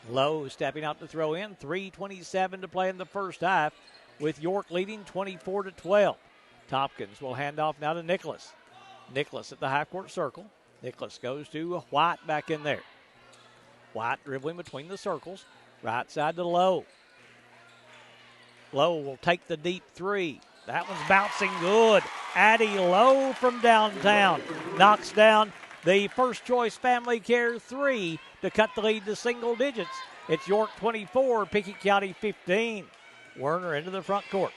Lowe stepping out to throw in. 3:27 to play in the first half, with York leading 24-12. Tompkins will hand off now to Nicholas. Nicholas at the half-court circle. Nicholas goes to White back in there. White dribbling between the circles. Right side to Lowe. Lowe will take the deep three. That one's bouncing good. Addie Lowe from downtown knocks down the First Choice Family Care three to cut the lead to single digits. It's York 24, Pickett County 15. Werner into the front court.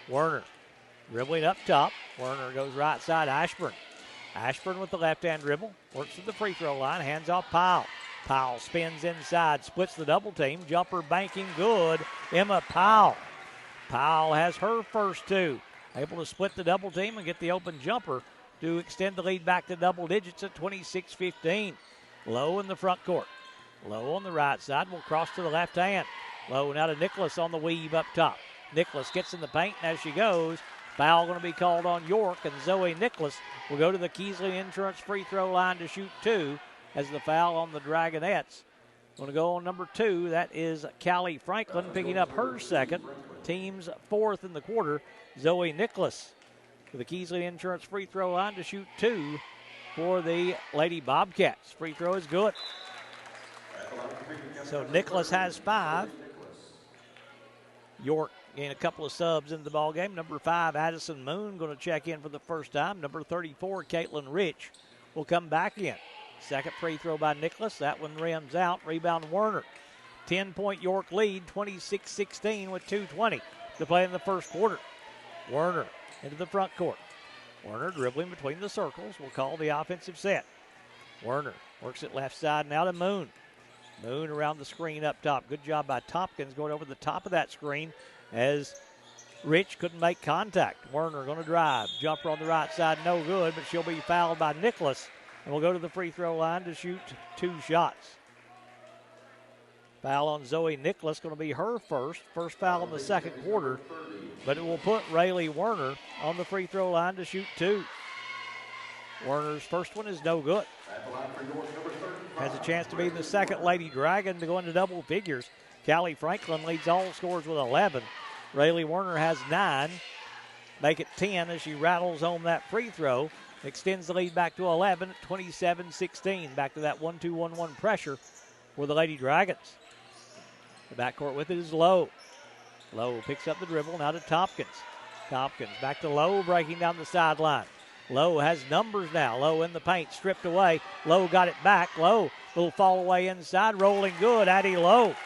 Werner dribbling up top. Werner goes right side, Ashburn. Ashburn with the left-hand dribble. Works to the free throw line, hands off Powell. Powell spins inside, splits the double team. Jumper banking good. Emma Powell. Powell has her first two. Able to split the double team and get the open jumper to extend the lead back to double digits at 26-15. Lowe in the front court. Lowe on the right side will cross to the left hand. Lowe now to Nicholas on the weave up top. Nicholas gets in the paint, and as she goes, foul going to be called on York, and Zoe Nicholas will go to the Keesley Insurance free throw line to shoot two as the foul on the Dragonettes. Going to go on number two. That is Callie Franklin picking up her second. Team's fourth in the quarter. Zoe Nicholas to the Keesley Insurance free throw line to shoot two for the Lady Bobcats. Free throw is good. So Nicholas has five. York gain a couple of subs in the ball game. Number 5, Addison Moon, going to check in for the first time. Number 34, Caitlin Rich, will come back in. Second free throw by Nicholas. That one rims out. Rebound Werner. 10-point York lead, 26-16 with 2:20 to play in the first quarter. Werner into the front court. Werner dribbling between the circles. Will call the offensive set. Werner works it left side now to Moon. Moon around the screen up top. Good job by Tompkins going over the top of that screen as Rich couldn't make contact. Werner going to drive. Jumper on the right side, no good, but she'll be fouled by Nicholas and will go to the free throw line to shoot two shots. Foul on Zoe Nicholas, going to be her first foul in the second quarter, but it will put Rayleigh Werner on the free throw line to shoot two. Werner's first one is no good. Has a chance to be the second Lady Dragon to go into double figures. Callie Franklin leads all scores with 11. Rayleigh Werner has 9. Make it 10 as she rattles home that free throw. Extends the lead back to 11 at 27-16. Back to that 1-2-1-1 pressure for the Lady Dragons. The backcourt with it is Lowe. Lowe picks up the dribble, now to Tompkins. Tompkins back to Lowe, breaking down the sideline. Lowe has numbers now. Lowe in the paint, stripped away. Lowe got it back. Lowe, little fall away inside, rolling good. Addie Lowe.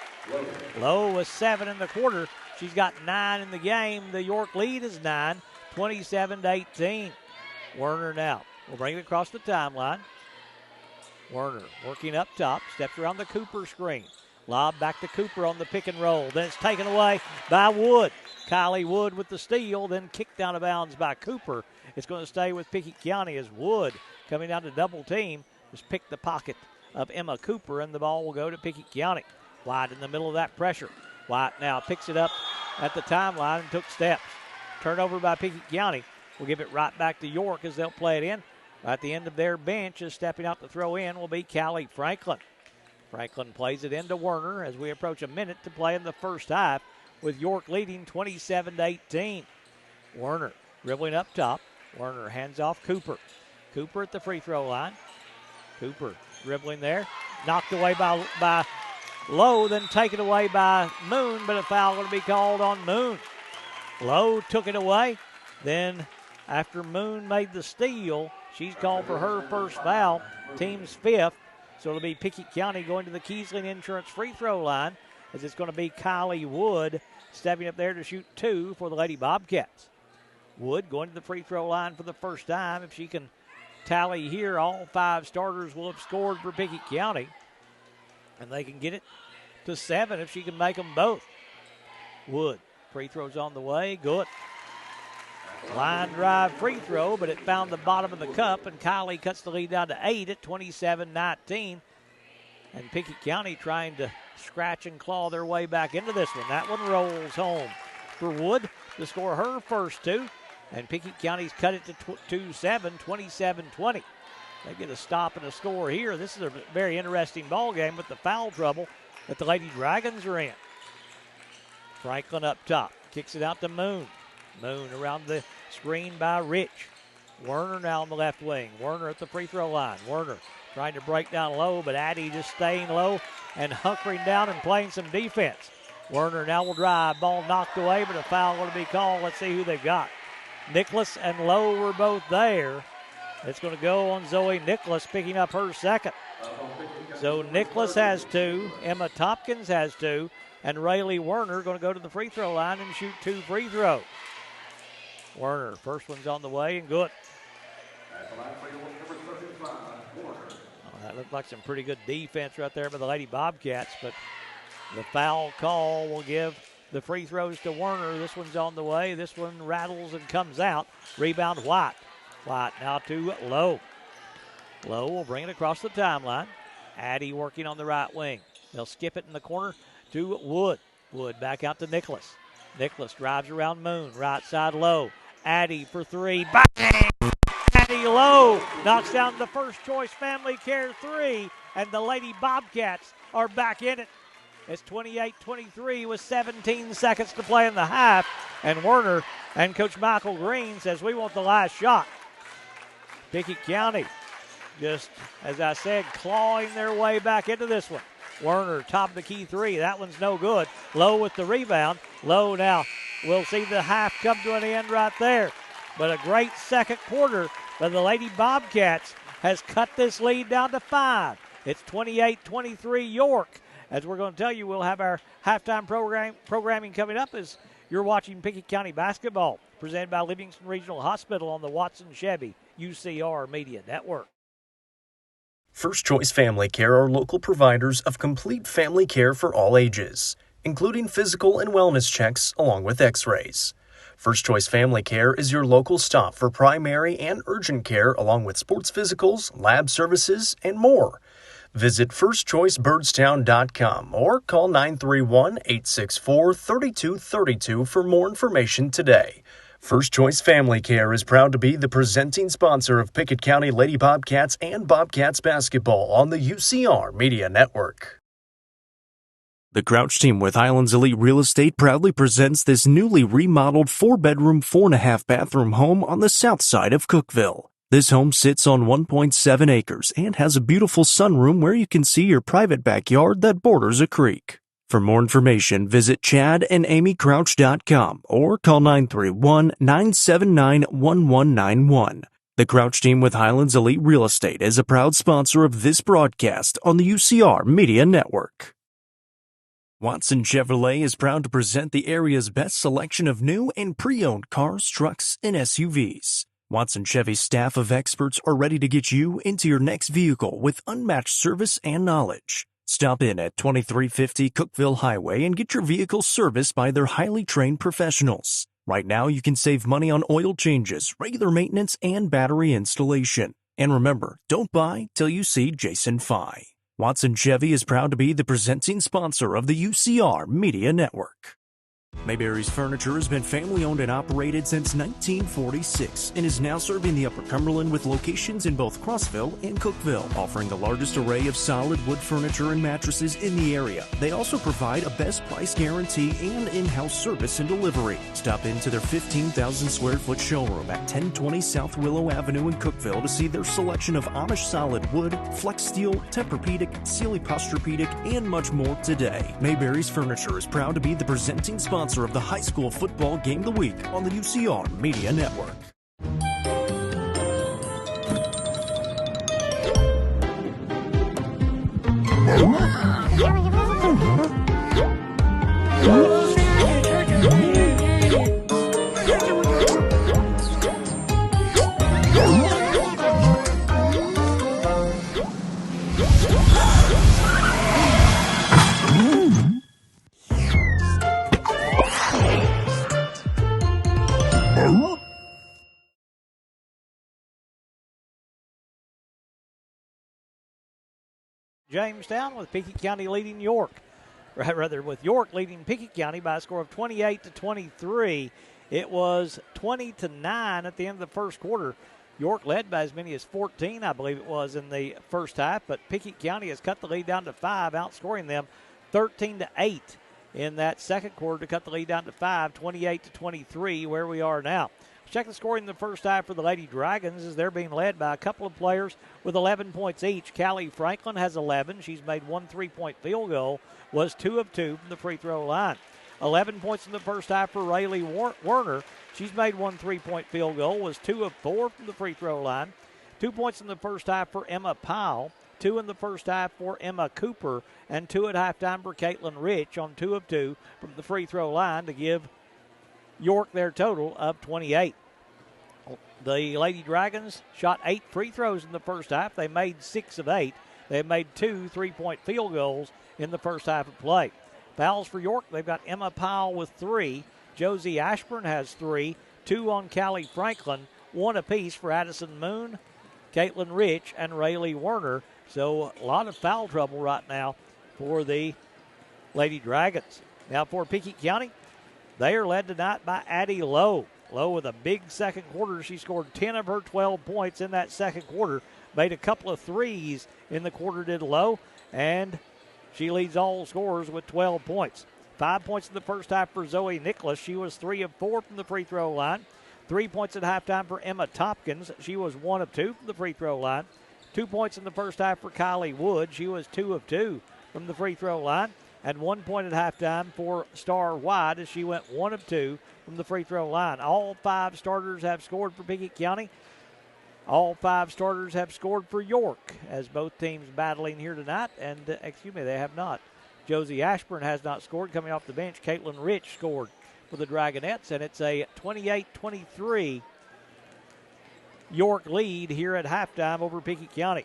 Lowe was 7 in the quarter. She's got 9 in the game. The York lead is 9, 27-18. Werner now will bring it across the timeline. Werner working up top, steps around the Cooper screen. Lob back to Cooper on the pick and roll. Then it's taken away by Wood. Kylie Wood with the steal, then kicked out of bounds by Cooper. It's going to stay with Pickett County as Wood, coming down to double team, just picked the pocket of Emma Cooper, and the ball will go to Pickett County. White in the middle of that pressure. White now picks it up at the timeline and took steps. Turnover by Pickett County. We'll give it right back to York as they'll play it in. At the end of their bench, is stepping out to throw in will be Callie Franklin. Franklin plays it into Werner as we approach a minute to play in the first half, with York leading 27-18. Werner dribbling up top. Werner hands off Cooper. Cooper at the free throw line. Cooper dribbling there. Knocked away by Lowe, then taken away by Moon, but a foul going to be called on Moon. Lowe took it away. Then after Moon made the steal, she's called for her first foul, team's 5th. So it'll be Pickett County going to the Keesley Insurance free throw line, as it's going to be Kylie Wood stepping up there to shoot 2 for the Lady Bobcats. Wood going to the free throw line for the first time. If she can tally here, all 5 starters will have scored for Pickett County, and they can get it to 7 if she can make them both. Wood, free throws on the way, good. Line drive free throw, but it found the bottom of the cup, and Kylie cuts the lead down to 8 at 27-19. And Pickett County trying to scratch and claw their way back into this one. That one rolls home for Wood to score her first 2. And Pickett County's cut it to 2-7, 27-20. They get a stop and a score here. This is a very interesting ball game, but the foul trouble that the Lady Dragons are in. Franklin up top. Kicks it out to Moon. Moon around the screen by Rich. Werner now on the left wing. Werner at the free throw line. Werner trying to break down low, but Addy just staying low and hunkering down and playing some defense. Werner now will drive. Ball knocked away, but a foul going to be called. Let's see who they've got. Nicholas and Lowe were both there. It's going to go on Zoe Nicholas, picking up her second. So Nicholas has 2. Emma Tompkins has 2. And Rayleigh Werner going to go to the free throw line and shoot 2 free throws. Werner, first one's on the way and good. That looked like some pretty good defense right there by the Lady Bobcats, but the foul call will give the free throws to Werner. This one's on the way. This one rattles and comes out. Rebound White. White now to Lowe. Lowe will bring it across the timeline. Addy working on the right wing. They'll skip it in the corner to Wood. Wood back out to Nicholas. Nicholas drives around Moon. Right side Lowe. Addy for 3. Bang! Addy Lowe knocks down the first choice Family Care 3. And the Lady Bobcats are back in it. It's 28-23 with 17 seconds to play in the half. And Werner and Coach Michael Green says we want the last shot. Pickett County just, as I said, clawing their way back into this one. Werner, top of the key 3. That one's no good. Lowe with the rebound. Lowe now will see the half come to an end right there. But a great second quarter by the Lady Bobcats has cut this lead down to 5. It's 28-23 York. As we're going to tell you, we'll have our halftime programming coming up as you're watching Pickett County basketball, presented by Livingston Regional Hospital on the Watson Chevy UCR Media Network. First Choice Family Care are local providers of complete family care for all ages, including physical and wellness checks along with x-rays. First Choice Family Care is your local stop for primary and urgent care along with sports physicals, lab services, and more. Visit firstchoicebirdstown.com or call 931-864-3232 for more information today. First Choice Family Care is proud to be the presenting sponsor of Pickett County Lady Bobcats and Bobcats basketball on the UCR Media Network. The Crouch team with Highlands Elite Real Estate proudly presents this newly remodeled 4-bedroom, 4.5-bathroom home on the south side of Cookeville. This home sits on 1.7 acres and has a beautiful sunroom where you can see your private backyard that borders a creek. For more information, visit chadandamycrouch.com or call 931-979-1191. The Crouch team with Highlands Elite Real Estate is a proud sponsor of this broadcast on the UCR Media Network. Watson Chevrolet is proud to present the area's best selection of new and pre-owned cars, trucks, and SUVs. Watson Chevy's staff of experts are ready to get you into your next vehicle with unmatched service and knowledge. Stop in at 2350 Cookeville Highway and get your vehicle serviced by their highly trained professionals. Right now, you can save money on oil changes, regular maintenance, and battery installation. And remember, don't buy till you see Jason Fye. Watson Chevy is proud to be the presenting sponsor of the UCR Media Network. Mayberry's Furniture has been family-owned and operated since 1946 and is now serving the Upper Cumberland with locations in both Crossville and Cookeville, offering the largest array of solid wood furniture and mattresses in the area. They also provide a best price guarantee and in-house service and delivery. Stop into their 15,000 square foot showroom at 1020 South Willow Avenue in Cookeville to see their selection of Amish solid wood, flex steel, Tempur-Pedic, Sealy Posturepedic, and much more today. Mayberry's Furniture is proud to be the presenting sponsor of the high school football game of the week on the UCR Media Network. Jamestown with Pickett County leading York. Rather, with York leading Pickett County by a score of 28-23. It was 20-9 at the end of the first quarter. York led by as many as 14, I believe it was, in the first half, but Pickett County has cut the lead down to 5, outscoring them 13-8 in that second quarter to cut the lead down to 5, 28-23, where we are now. Check the scoring in the first half for the Lady Dragons as they're being led by a couple of players with 11 points each. Callie Franklin has 11. She's made one 3-point field goal, was 2 of 2 from the free throw line. 11 points in the first half for Rayleigh Werner. She's made one 3-point field goal, was 2 of 4 from the free throw line. 2 points in the first half for Emma Powell, 2 in the first half for Emma Cooper, and 2 at halftime for Caitlin Rich on 2 of 2 from the free throw line to give York their total of 28. The Lady Dragons shot 8 free throws in the first half. They made 6 of 8. They made 2 3-point field goals in the first half of play. Fouls for York, they've got Emma Powell with 3. Josie Ashburn has 3. 2 on Callie Franklin. 1 apiece for Addison Moon, Caitlin Rich, and Rayleigh Werner. So a lot of foul trouble right now for the Lady Dragons. Now for Pickett County, they are led tonight by Addie Lowe. Lowe with a big second quarter. She scored 10 of her 12 points in that second quarter. Made a couple of threes in the quarter, did Lowe. And she leads all scorers with 12 points. 5 points in the first half for Zoe Nicholas. She was 3 of 4 from the free throw line. 3 points at halftime for Emma Tompkins. She was 1 of 2 from the free throw line. 2 points in the first half for Kylie Wood. She was 2 of 2 from the free throw line. And 1 point at halftime for Star White as she went 1 of 2 from the free throw line. All 5 starters have scored for Pickett County. All 5 starters have scored for York as both teams battling here tonight. And, they have not. Josie Ashburn has not scored. Coming off the bench, Caitlin Rich scored for the Dragonettes. And it's a 28-23 York lead here at halftime over Pickett County.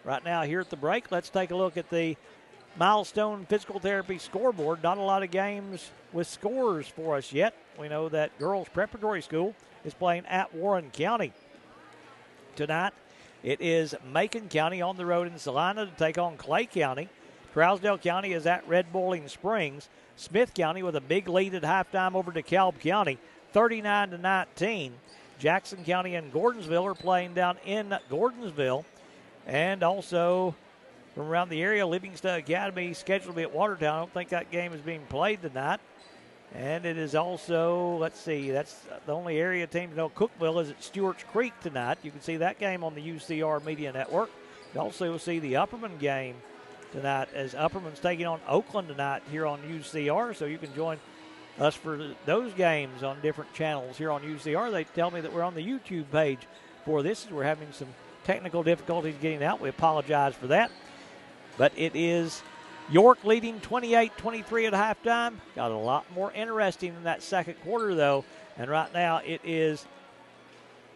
Right now here at the break, let's take a look at the Milestone Physical Therapy scoreboard. Not a lot of games with scores for us yet. We know that Girls Preparatory School is playing at Warren County tonight. It is Macon County on the road in Salina to take on Clay County. Trousdale County is at Red Boiling Springs. Smith County with a big lead at halftime over DeKalb County, 39-19. Jackson County and Gordonsville are playing down in Gordonsville. And also from around the area, Livingston Academy scheduled to be at Watertown. I don't think that game is being played tonight. And it is also, let's see, that's the only area team to know. Cookville is at Stewart's Creek tonight. You can see that game on the UCR Media Network. You also will see the Upperman game tonight as Upperman's taking on Oakland tonight here on UCR. So you can join us for those games on different channels here on UCR. They tell me that we're on the YouTube page for this. We're having some technical difficulties getting out. We apologize for that. But it is York leading 28-23 at halftime. Got a lot more interesting in that second quarter, though. And right now it is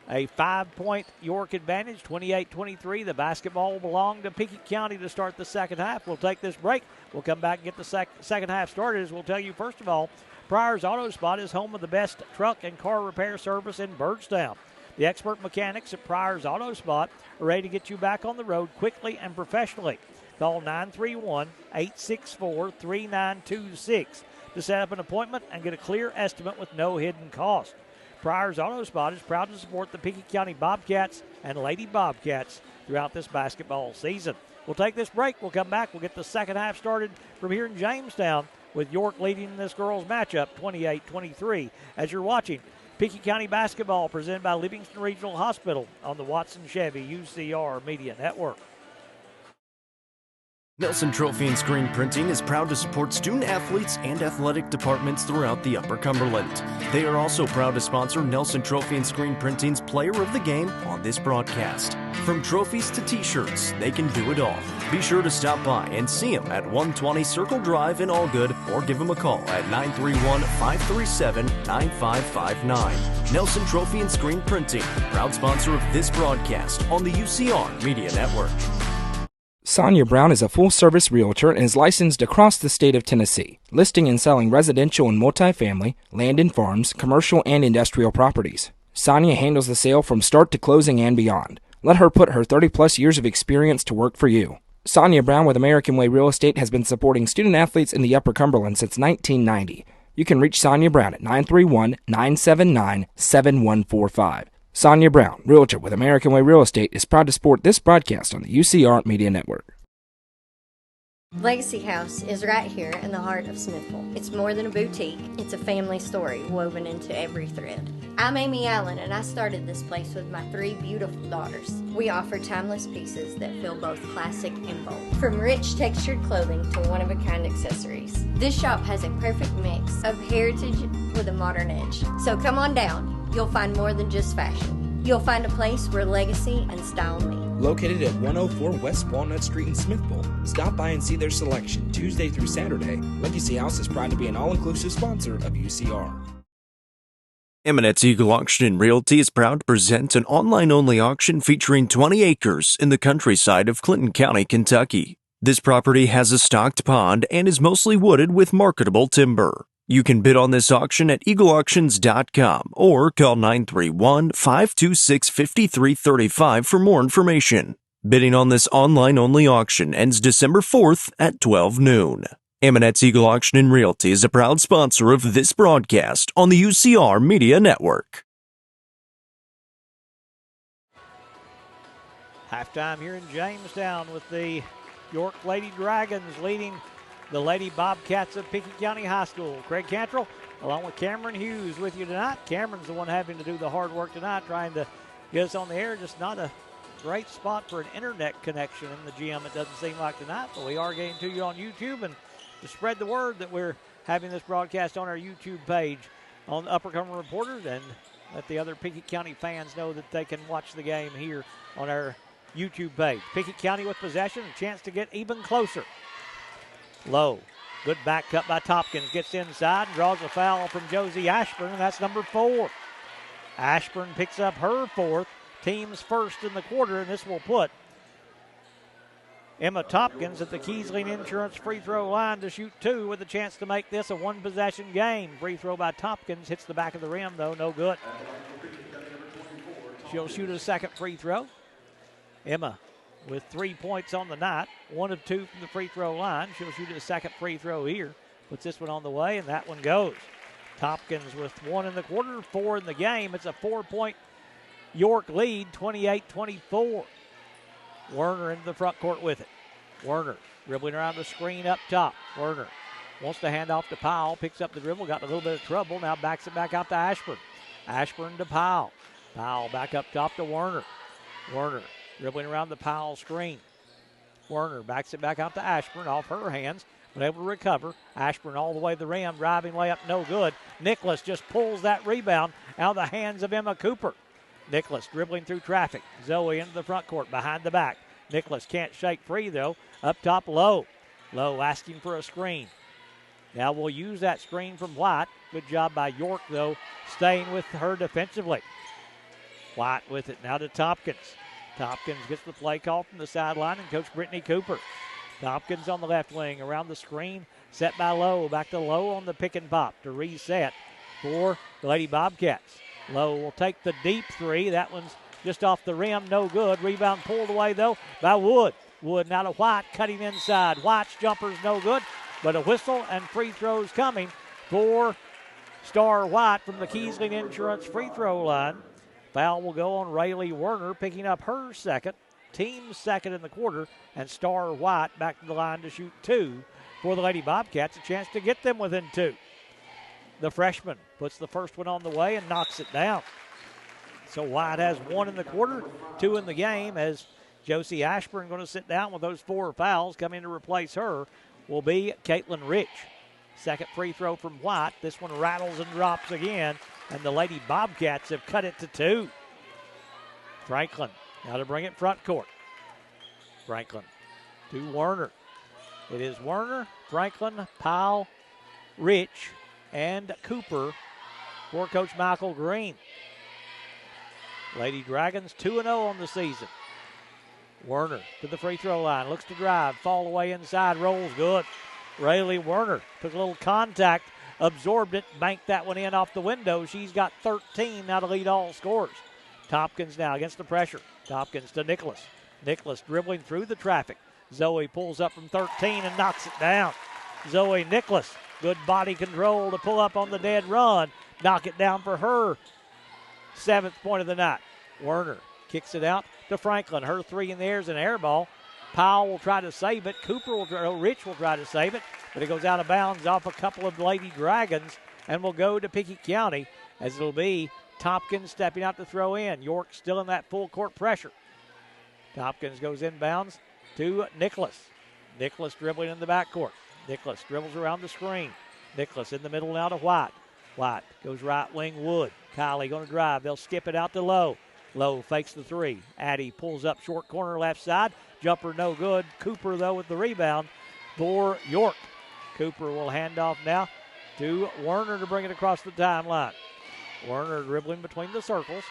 a 5-point York advantage, 28-23. The basketball will belong to Pickett County to start the second half. We'll take this break. We'll come back and get the second half started. As we'll tell you, first of all, Pryor's Auto Spot is home of the best truck and car repair service in Byrdstown. The expert mechanics at Pryor's Auto Spot are ready to get you back on the road quickly and professionally. Call 931-864-3926 to set up an appointment and get a clear estimate with no hidden cost. Pryor's Auto Spot is proud to support the Pickett County Bobcats and Lady Bobcats throughout this basketball season. We'll take this break. We'll come back. We'll get the second half started from here in Jamestown with York leading this girls matchup 28-23 as you're watching Pickett County basketball presented by Livingston Regional Hospital on the Watson Chevy UCR Media Network. Nelson Trophy and Screen Printing is proud to support student athletes and athletic departments throughout the Upper Cumberland. They are also proud to sponsor Nelson Trophy and Screen Printing's Player of the Game on this broadcast. From trophies to t-shirts, they can do it all. Be sure to stop by and see them at 120 Circle Drive in Allgood or give them a call at 931-537-9559. Nelson Trophy and Screen Printing, proud sponsor of this broadcast on the UCR Media Network. Sonia Brown is a full-service realtor and is licensed across the state of Tennessee, listing and selling residential and multifamily, land and farms, commercial and industrial properties. Sonia handles the sale from start to closing and beyond. Let her put her 30-plus years of experience to work for you. Sonia Brown with American Way Real Estate has been supporting student-athletes in the Upper Cumberland since 1990. You can reach Sonia Brown at 931-979-7145. Sonia Brown, realtor with American Way Real Estate, is proud to support this broadcast on the UCR Media Network. Legacy House is right here in the heart of Smithville. It's more than a boutique, it's a family story woven into every thread. I'm Amy Allen, and I started this place with my 3 beautiful daughters. We offer timeless pieces that feel both classic and bold. From rich textured clothing to one-of-a-kind accessories. This shop has a perfect mix of heritage with a modern edge. So come on down. You'll find more than just fashion. You'll find a place where legacy and style meet. Located at 104 West Walnut Street in Smithville, stop by and see their selection Tuesday through Saturday. Legacy House is proud to be an all-inclusive sponsor of UCR. Eminence Eagle Auction and Realty is proud to present an online-only auction featuring 20 acres in the countryside of Clinton County, Kentucky. This property has a stocked pond and is mostly wooded with marketable timber. You can bid on this auction at eagleauctions.com or call 931-526-5335 for more information. Bidding on this online-only auction ends December 4th at 12 noon. Eminence Eagle Auction and Realty is a proud sponsor of this broadcast on the UCR Media Network. Halftime here in Jamestown with the York Lady Dragons leading the Lady Bobcats of Pickett County High School. Craig Cantrell, along with Cameron Hughes, with you tonight. Cameron's the one having to do the hard work tonight, trying to get us on the air. Just not a great spot for an internet connection in the gym, it doesn't seem like tonight, but we are getting to you on YouTube, and to spread the word that we're having this broadcast on our YouTube page on the Upper Cumberland Reporter, and let the other Pickett County fans know that they can watch the game here on our YouTube page. Pickett County with possession, a chance to get even closer. Low. Good back cut by Tompkins. Gets inside and draws a foul from Josie Ashburn, and that's number 4. Ashburn picks up her 4th, team's first in the quarter, and this will put Emma Tompkins at the Keesling Insurance free throw line to shoot 2 with a chance to make this a one-possession game. Free throw by Tompkins hits the back of the rim, though, no good. She'll shoot a second free throw. Emma with 3 points on the night, 1 of 2 from the free throw line. She'll shoot a second free throw here. Puts this one on the way, and that one goes. Tompkins with 1 in the quarter, 4 in the game. It's a 4-point York lead, 28-24. Werner into the front court with it. Werner dribbling around the screen up top. Werner wants to hand off to Powell, picks up the dribble, got a little bit of trouble, now backs it back out to Ashburn. Ashburn to Powell. Powell back up top to Werner. Werner dribbling around the Powell screen. Werner backs it back out to Ashburn off her hands, but able to recover. Ashburn all the way to the rim, driving layup, no good. Nicholas just pulls that rebound out of the hands of Emma Cooper. Nicholas dribbling through traffic. Zoe into the front court, behind the back. Nicholas can't shake free, though. Up top, Lowe. Lowe asking for a screen. Now we'll use that screen from White. Good job by York, though, staying with her defensively. White with it now to Tompkins. Tompkins gets the play call from the sideline, and Coach Brittany Cooper. Tompkins on the left wing around the screen. Set by Lowe. Back to Lowe on the pick and pop to reset for the Lady Bobcats. Lowe will take the deep 3. That one's just off the rim, no good. Rebound pulled away, though, by Wood. Wood now to White, cutting inside. White's jumper's no good, but a whistle and free throws coming for Star White from the Keesling Insurance free throw line. Foul will go on Rayleigh Werner, picking up her second, team's second in the quarter, and Star White back to the line to shoot 2 for the Lady Bobcats, a chance to get them within 2. The freshman puts the first one on the way and knocks it down. So White has 1 in the quarter, 2 in the game, as Josie Ashburn going to sit down with those 4 fouls. Coming to replace her will be Caitlin Rich. Second free throw from White. This one rattles and drops again, and the Lady Bobcats have cut it to 2. Franklin now to bring it front court. Franklin to Werner. It is Werner, Franklin, Powell, Rich, and Cooper for Coach Michael Green. Lady Dragons 2-0 on the season. Werner to the free throw line, looks to drive, fall away inside, rolls good. Rayleigh Werner took a little contact, absorbed it, banked that one in off the window. She's got 13 now to lead all scorers. Tompkins now against the pressure. Tompkins to Nicholas. Nicholas dribbling through the traffic. Zoe pulls up from 13 and knocks it down. Zoe Nicholas, good body control to pull up on the dead run. Knock it down for her 7th point of the night. Werner kicks it out to Franklin. Her 3 in the air is an air ball. Powell will try to save it. Rich will try to save it, but it goes out of bounds off a couple of Lady Dragons and will go to Pickett County, as it'll be Tompkins stepping out to throw in. York still in that full court pressure. Tompkins goes inbounds to Nicholas. Nicholas dribbling in the backcourt. Nicholas dribbles around the screen. Nicholas in the middle now to White. White goes right wing Wood. Kylie going to drive. They'll skip it out to Lowe. Lowe fakes the three. Addy pulls up short corner left side. Jumper no good. Cooper, though, with the rebound for York. Cooper will hand off now to Werner to bring it across the timeline. Werner dribbling between the circles.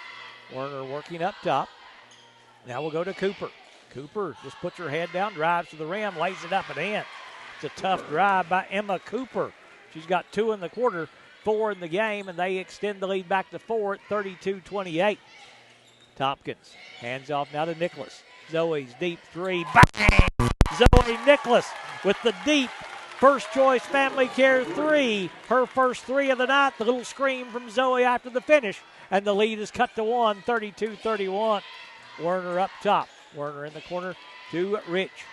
Werner working up top. Now we'll go to Cooper. Cooper just puts her head down, drives to the rim, lays it up and in. It's a tough drive by Emma Cooper. She's got 2 in the quarter, 4 in the game, and they extend the lead back to 4 at 32-28. Tompkins hands off now to Nicholas. Zoe's deep three. Bang! Zoe Nicholas with the deep first choice Family Care three. Her first 3 of the night. The little scream from Zoe after the finish. And the lead is cut to 1, 32-31. Werner up top. Werner in the corner to Rich.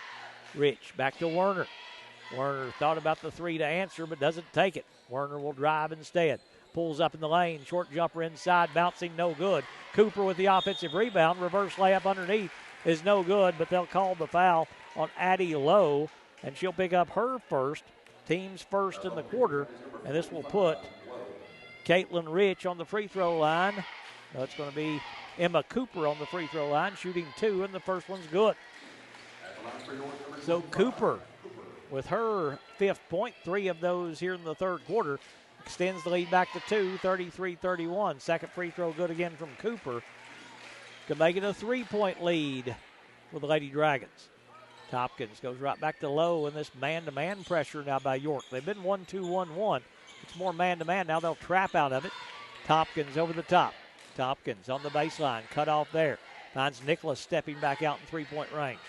Rich back to Werner. Werner thought about the 3 to answer, but doesn't take it. Werner will drive instead. Pulls up in the lane. Short jumper inside. Bouncing no good. Cooper with the offensive rebound. Reverse layup underneath is no good, but they'll call the foul on Addie Lowe, and she'll pick up her first, team's first in the quarter, and this will put Caitlin Rich on the free throw line. It's going to be Emma Cooper on the free throw line, shooting 2, and the first one's good. So Cooper, with her 5th point, 3 of those here in the third quarter, extends the lead back to 2, 33-31. Second free throw good again from Cooper. Can make it a 3-point lead for the Lady Dragons. Tompkins goes right back to Lowe in this man-to-man pressure now by York. They've been 1-2-1-1. It's more man-to-man. Now they'll trap out of it. Tompkins over the top. Tompkins on the baseline. Cut off there. Finds Nicholas stepping back out in 3-point range.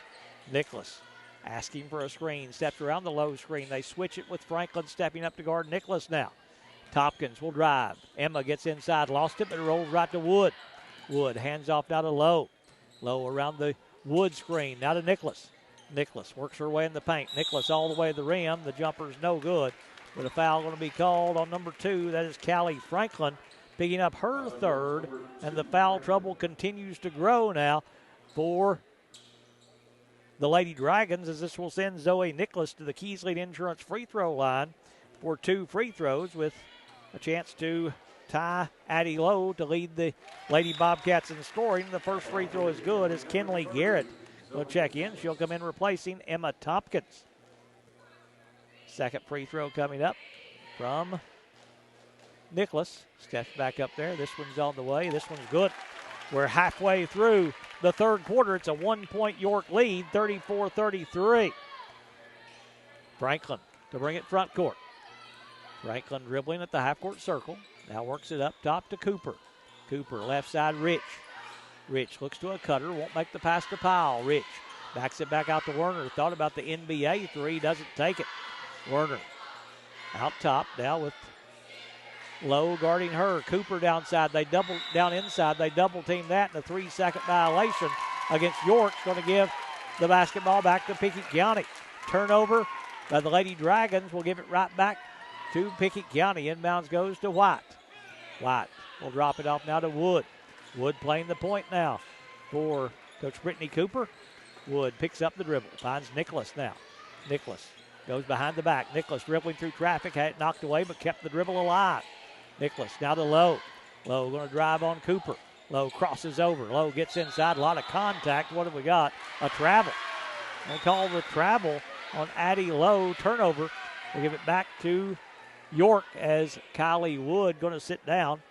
Nicholas asking for a screen. Steps around the low screen. They switch it with Franklin stepping up to guard Nicholas now. Tompkins will drive. Emma gets inside. Lost it, but it rolls right to Wood. Wood hands off now to Lowe. Lowe around the Wood screen. Now to Nicholas. Nicholas works her way in the paint. Nicholas all the way to the rim. The jumper's no good. With a foul going to be called on number 2. That is Callie Franklin picking up her 3rd. And the foul trouble continues to grow now for the Lady Dragons, as this will send Zoe Nicholas to the Keys Lead Insurance free throw line for 2 free throws, with a chance to tie Addie Lowe to lead the Lady Bobcats in scoring. The first free throw is good as Kinley Garrett will check in. She'll come in replacing Emma Tompkins. Second free throw coming up from Nicholas. Steps back up there. This one's on the way. This one's good. We're halfway through the third quarter. It's a 1-point York lead, 34-33. Franklin to bring it front court. Franklin dribbling at the half-court circle. Now works it up top to Cooper. Cooper, left side, Rich. Rich looks to a cutter, won't make the pass to Powell. Rich backs it back out to Werner. Thought about the NBA 3, doesn't take it. Werner out top now with Lowe guarding her. Cooper downside. They double down inside. They double team that, and a 3-second violation against York's going to give the basketball back to Pickett County. Turnover by the Lady Dragons will give it right back to Pickett County. Inbounds goes to White. White will drop it off now to Wood. Wood playing the point now for Coach Brittany Cooper. Wood picks up the dribble. Finds Nicholas now. Nicholas goes behind the back. Nicholas dribbling through traffic. Had it knocked away, but kept the dribble alive. Nicholas now to Lowe. Lowe going to drive on Cooper. Lowe crosses over. Lowe gets inside. A lot of contact. What have we got? A travel. We'll call the travel on Addie Lowe. Turnover. We'll give it back to York as Kylie Wood going to sit down.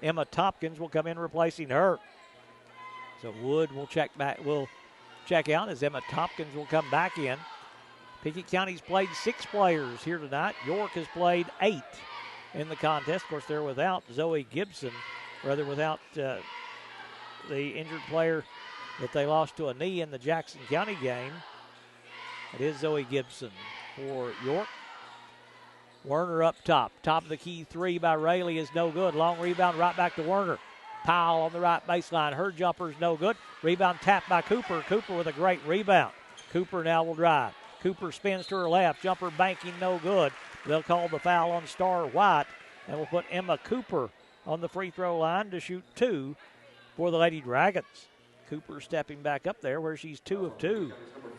Emma Tompkins will come in replacing her. So Wood will check out as Emma Tompkins will come back in. Pickett County's played 6 players here tonight. York has played 8 in the contest. Of course, they're without Zoe Gibson, without the injured player that they lost to a knee in the Jackson County game. It is Zoe Gibson for York. Werner up top. Top of the key 3 by Rayleigh is no good. Long rebound right back to Werner. Powell on the right baseline. Her jumper's no good. Rebound tapped by Cooper. Cooper with a great rebound. Cooper now will drive. Cooper spins to her left. Jumper banking, no good. They'll call the foul on Star White, and we'll put Emma Cooper on the free throw line to shoot 2 for the Lady Dragons. Cooper stepping back up there where she's 2 of 2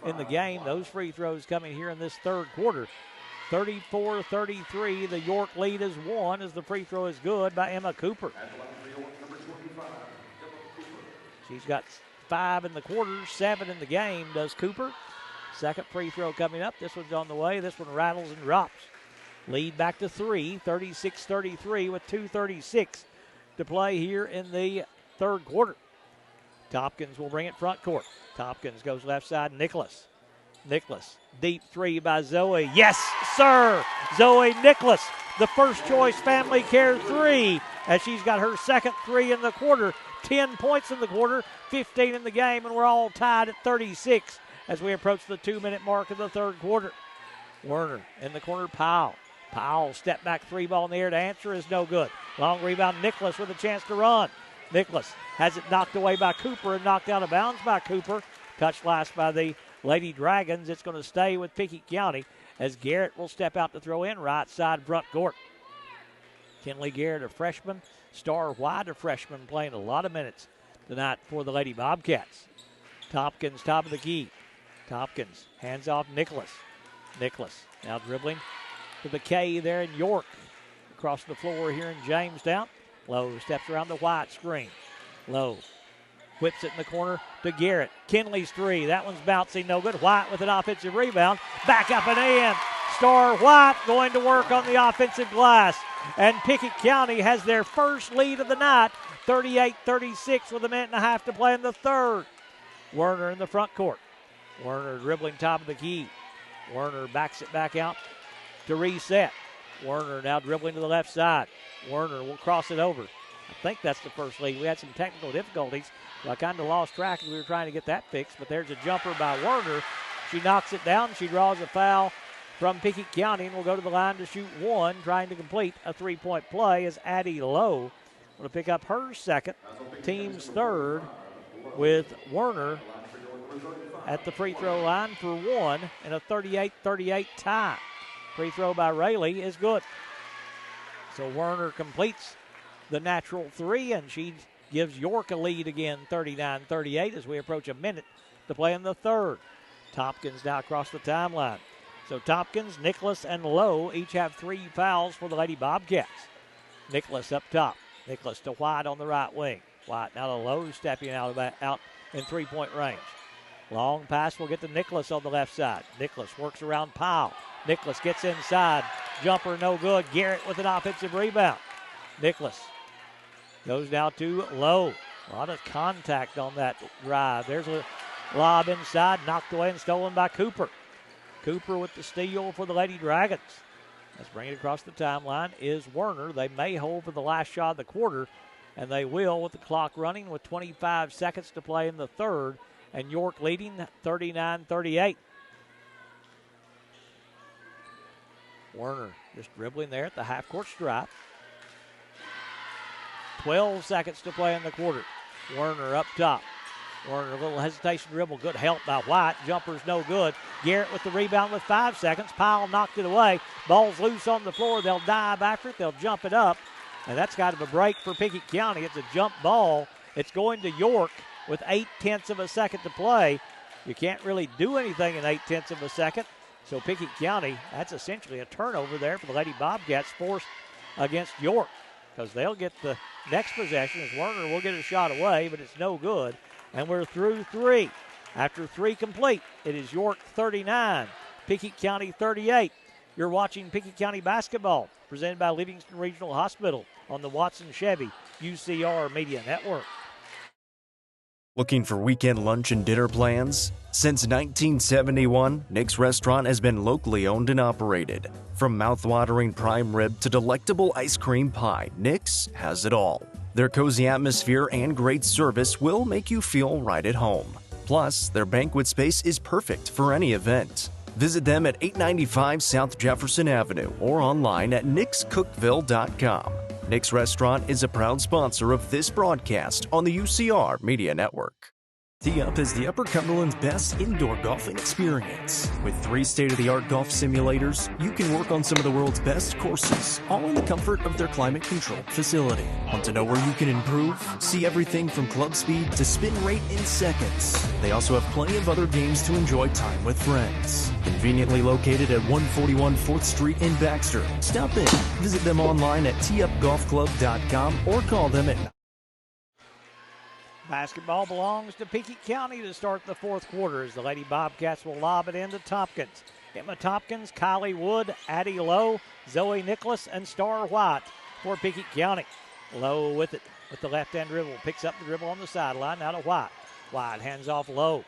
in the game. Those free throws coming here in this third quarter. 34-33, the York lead is 1 as the free throw is good by Emma Cooper. She's got 5 in the quarter, 7 in the game, does Cooper. Second free throw coming up. This one's on the way. This one rattles and drops. Lead back to 3, 36-33 with 2:36 to play here in the third quarter. Tompkins will bring it front court. Tompkins goes left side. Nicholas, deep 3 by Zoe. Yes, sir! Zoe Nicholas, the first choice family care 3, as she's got her second 3 in the quarter. 10 points in the quarter, 15 in the game, and we're all tied at 36 as we approach the 2-minute mark of the third quarter. Werner in the corner, Powell. Powell step back 3 ball in the air to answer is no good. Long rebound, Nicholas with a chance to run. Nicholas has it knocked away by Cooper and knocked out of bounds by Cooper. Touched last by the Lady Dragons. It's going to stay with Pickett County as Garrett will step out to throw in right side front court. Kinley Garrett, a freshman. Star White, a freshman, playing a lot of minutes tonight for the Lady Bobcats. Tompkins, top of the key. Tompkins hands off Nicholas. Nicholas now dribbling to the K there in York. Across the floor here in Jamestown. Lowe steps around the White screen. Lowe whips it in the corner to Garrett. Kinley's 3. That one's bouncing, no good. White with an offensive rebound. Back up and in. Star White going to work on the offensive glass. And Pickett County has their first lead of the night, 38-36 with a minute and a half to play in the third. Werner in the front court. Werner dribbling top of the key. Werner backs it back out to reset. Werner now dribbling to the left side. Werner will cross it over. I think that's the first lead. We had some technical difficulties, so I kind of lost track as we were trying to get that fixed, but there's a jumper by Werner. She knocks it down. She draws a foul from Pickett County and will go to the line to shoot 1, trying to complete a 3-point play as Addie Lowe will pick up her second, team's third, with Werner at the free throw line for 1 in a 38-38 tie. Free throw by Rayleigh is good. So Werner completes the natural 3, and she gives York a lead again, 39-38, as we approach a minute to play in the third. Tompkins now across the timeline. So Tompkins, Nicholas, and Lowe each have 3 fouls for the Lady Bobcats. Nicholas up top. Nicholas to White on the right wing. White now to Lowe, stepping out in 3-point range. Long pass will get to Nicholas on the left side. Nicholas works around Powell. Nicholas gets inside. Jumper no good. Garrett with an offensive rebound. Nicholas goes now to Lowe. A lot of contact on that drive. There's a lob inside, knocked away and stolen by Cooper. Cooper with the steal for the Lady Dragons. Let's bring it across the timeline is Werner. They may hold for the last shot of the quarter, and they will with the clock running with 25 seconds to play in the third, and York leading 39-38. Werner just dribbling there at the half-court stripe. 12 seconds to play in the quarter. Werner up top. Werner, a little hesitation dribble. Good help by White. Jumper's no good. Garrett with the rebound with 5 seconds. Powell knocked it away. Ball's loose on the floor. They'll dive after it. They'll jump it up. And that's kind of a break for Pickett County. It's a jump ball. It's going to York with 0.8 of a second to play. You can't really do anything in 0.8 of a second. So Pickett County, that's essentially a turnover there for the Lady Bobcats forced against York, because they'll get the next possession as Werner will get a shot away, but it's no good. And we're through 3. After 3 complete, it is York 39, Pickett County 38. You're watching Pickett County basketball, presented by Livingston Regional Hospital on the Watson Chevy UCR Media Network. Looking for weekend lunch and dinner plans? Since 1971, Nick's Restaurant has been locally owned and operated. From mouth-watering prime rib to delectable ice cream pie, Nick's has it all. Their cozy atmosphere and great service will make you feel right at home. Plus, their banquet space is perfect for any event. Visit them at 895 South Jefferson Avenue or online at nickscookville.com. Nick's Restaurant is a proud sponsor of this broadcast on the UCR Media Network. Tee Up is the Upper Cumberland's best indoor golfing experience. With 3 state-of-the-art golf simulators, you can work on some of the world's best courses, all in the comfort of their climate-controlled facility. Want to know where you can improve? See everything from club speed to spin rate in seconds. They also have plenty of other games to enjoy time with friends. Conveniently located at 141 4th Street in Baxter. Stop in. Visit them online at teeupgolfclub.com or call them at Basketball belongs to Pickett County to start the fourth quarter as the Lady Bobcats will lob it into Tompkins. Emma Tompkins, Kylie Wood, Addie Lowe, Zoe Nicholas, and Star White for Pickett County. Lowe with it with the left-hand dribble. Picks up the dribble on the sideline. Now to White. White hands off Lowe.